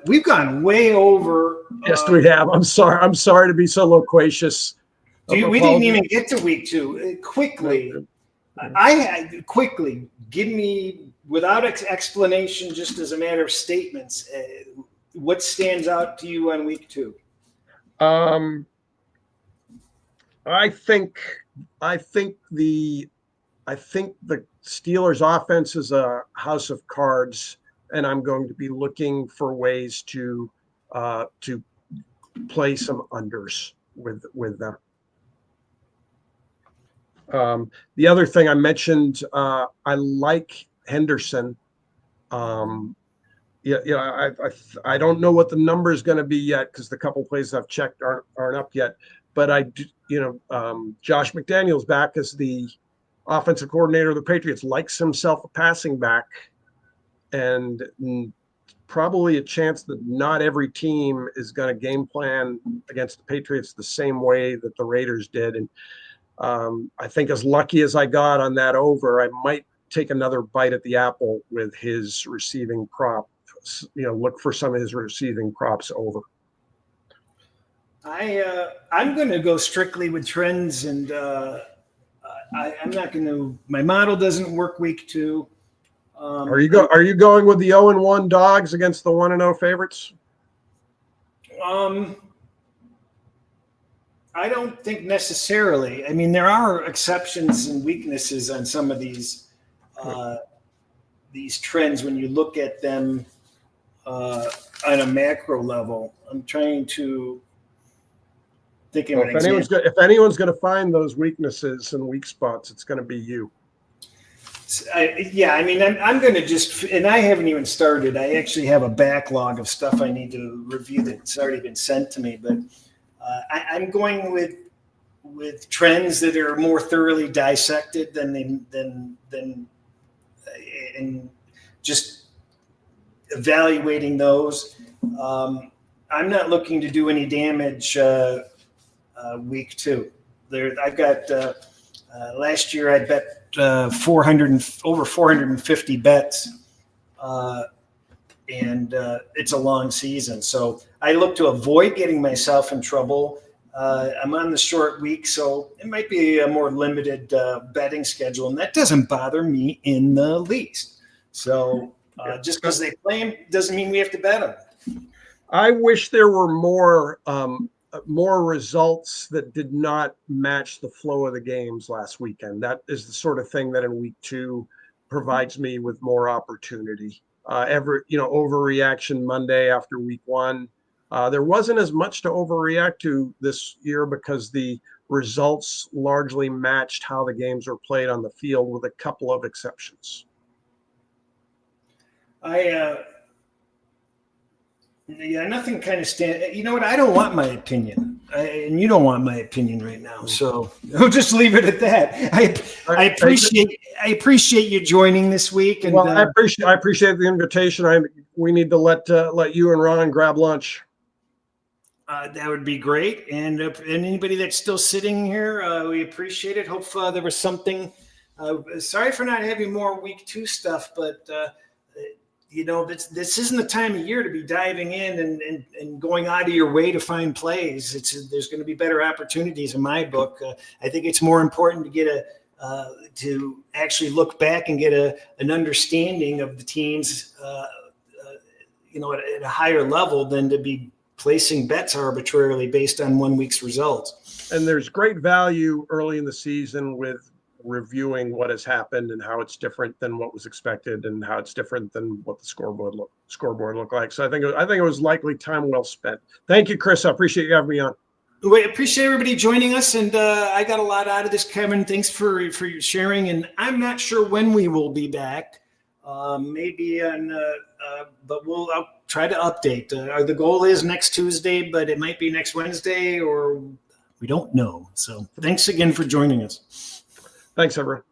we've gone way over. Yes, we have. I'm sorry to be so loquacious. We didn't even get to week 2. Quickly, give me, without explanation, just as a matter of statements, what stands out to you on week 2? I think the Steelers' offense is a house of cards, and I'm going to be looking for ways to play some unders with them. The other thing I mentioned, I like Henderson. I don't know what the number is going to be yet because the couple plays I've checked aren't up yet. But Josh McDaniels back as the offensive coordinator of the Patriots likes himself a passing back, and probably a chance that not every team is going to game plan against the Patriots the same way that the Raiders did. And I think as lucky as I got on that over, I might take another bite at the apple with his receiving prop. Look for some of his receiving props over. I'm going to go strictly with trends, and I'm not going to. My model doesn't work week 2. Are you going with the 0-1 dogs against the 1-0 favorites? I don't think necessarily. I mean, there are exceptions and weaknesses on some of these trends when you look at them on a macro level. I'm trying to think of an example. If anyone's going to find those weaknesses and weak spots, it's going to be you. I'm going to just, and I haven't even started. I actually have a backlog of stuff I need to review that's already been sent to me. But I'm going with trends that are more thoroughly dissected than and just evaluating those. I'm not looking to do any damage week 2. I've got last year I bet over 450 bets, and it's a long season. So I look to avoid getting myself in trouble. I'm on the short week, so it might be a more limited betting schedule, and that doesn't bother me in the least. So just because they play them doesn't mean we have to bet them. I wish there were more results that did not match the flow of the games last weekend. That is the sort of thing that in week 2 provides me with more opportunity. Overreaction Monday after week 1. There wasn't as much to overreact to this year because the results largely matched how the games were played on the field, with a couple of exceptions. Nothing kind of stand. You know what? I don't want my opinion, and you don't want my opinion right now. So we'll just leave it at that. I appreciate you joining this week. And I appreciate the invitation. We need to let you and Ron grab lunch. That would be great. And anybody that's still sitting here, we appreciate it. Hope there was something. Sorry for not having more week 2 stuff, but. This isn't the time of year to be diving in and going out of your way to find plays. There's going to be better opportunities in my book. I think it's more important to get to actually look back and get an understanding of the teams, at a higher level than to be placing bets arbitrarily based on 1 week's results. And there's great value early in the season with reviewing what has happened and how it's different than what was expected and how it's different than what the scoreboard looked like. So I think it was likely time well spent. Thank you, Chris. I appreciate you having me on. We appreciate everybody joining us, and I got a lot out of this, Kevin. Thanks for your sharing, and I'm not sure when we will be back. Maybe but I'll try to update. The goal is next Tuesday, but it might be next Wednesday, or we don't know. So thanks again for joining us. Thanks, everyone.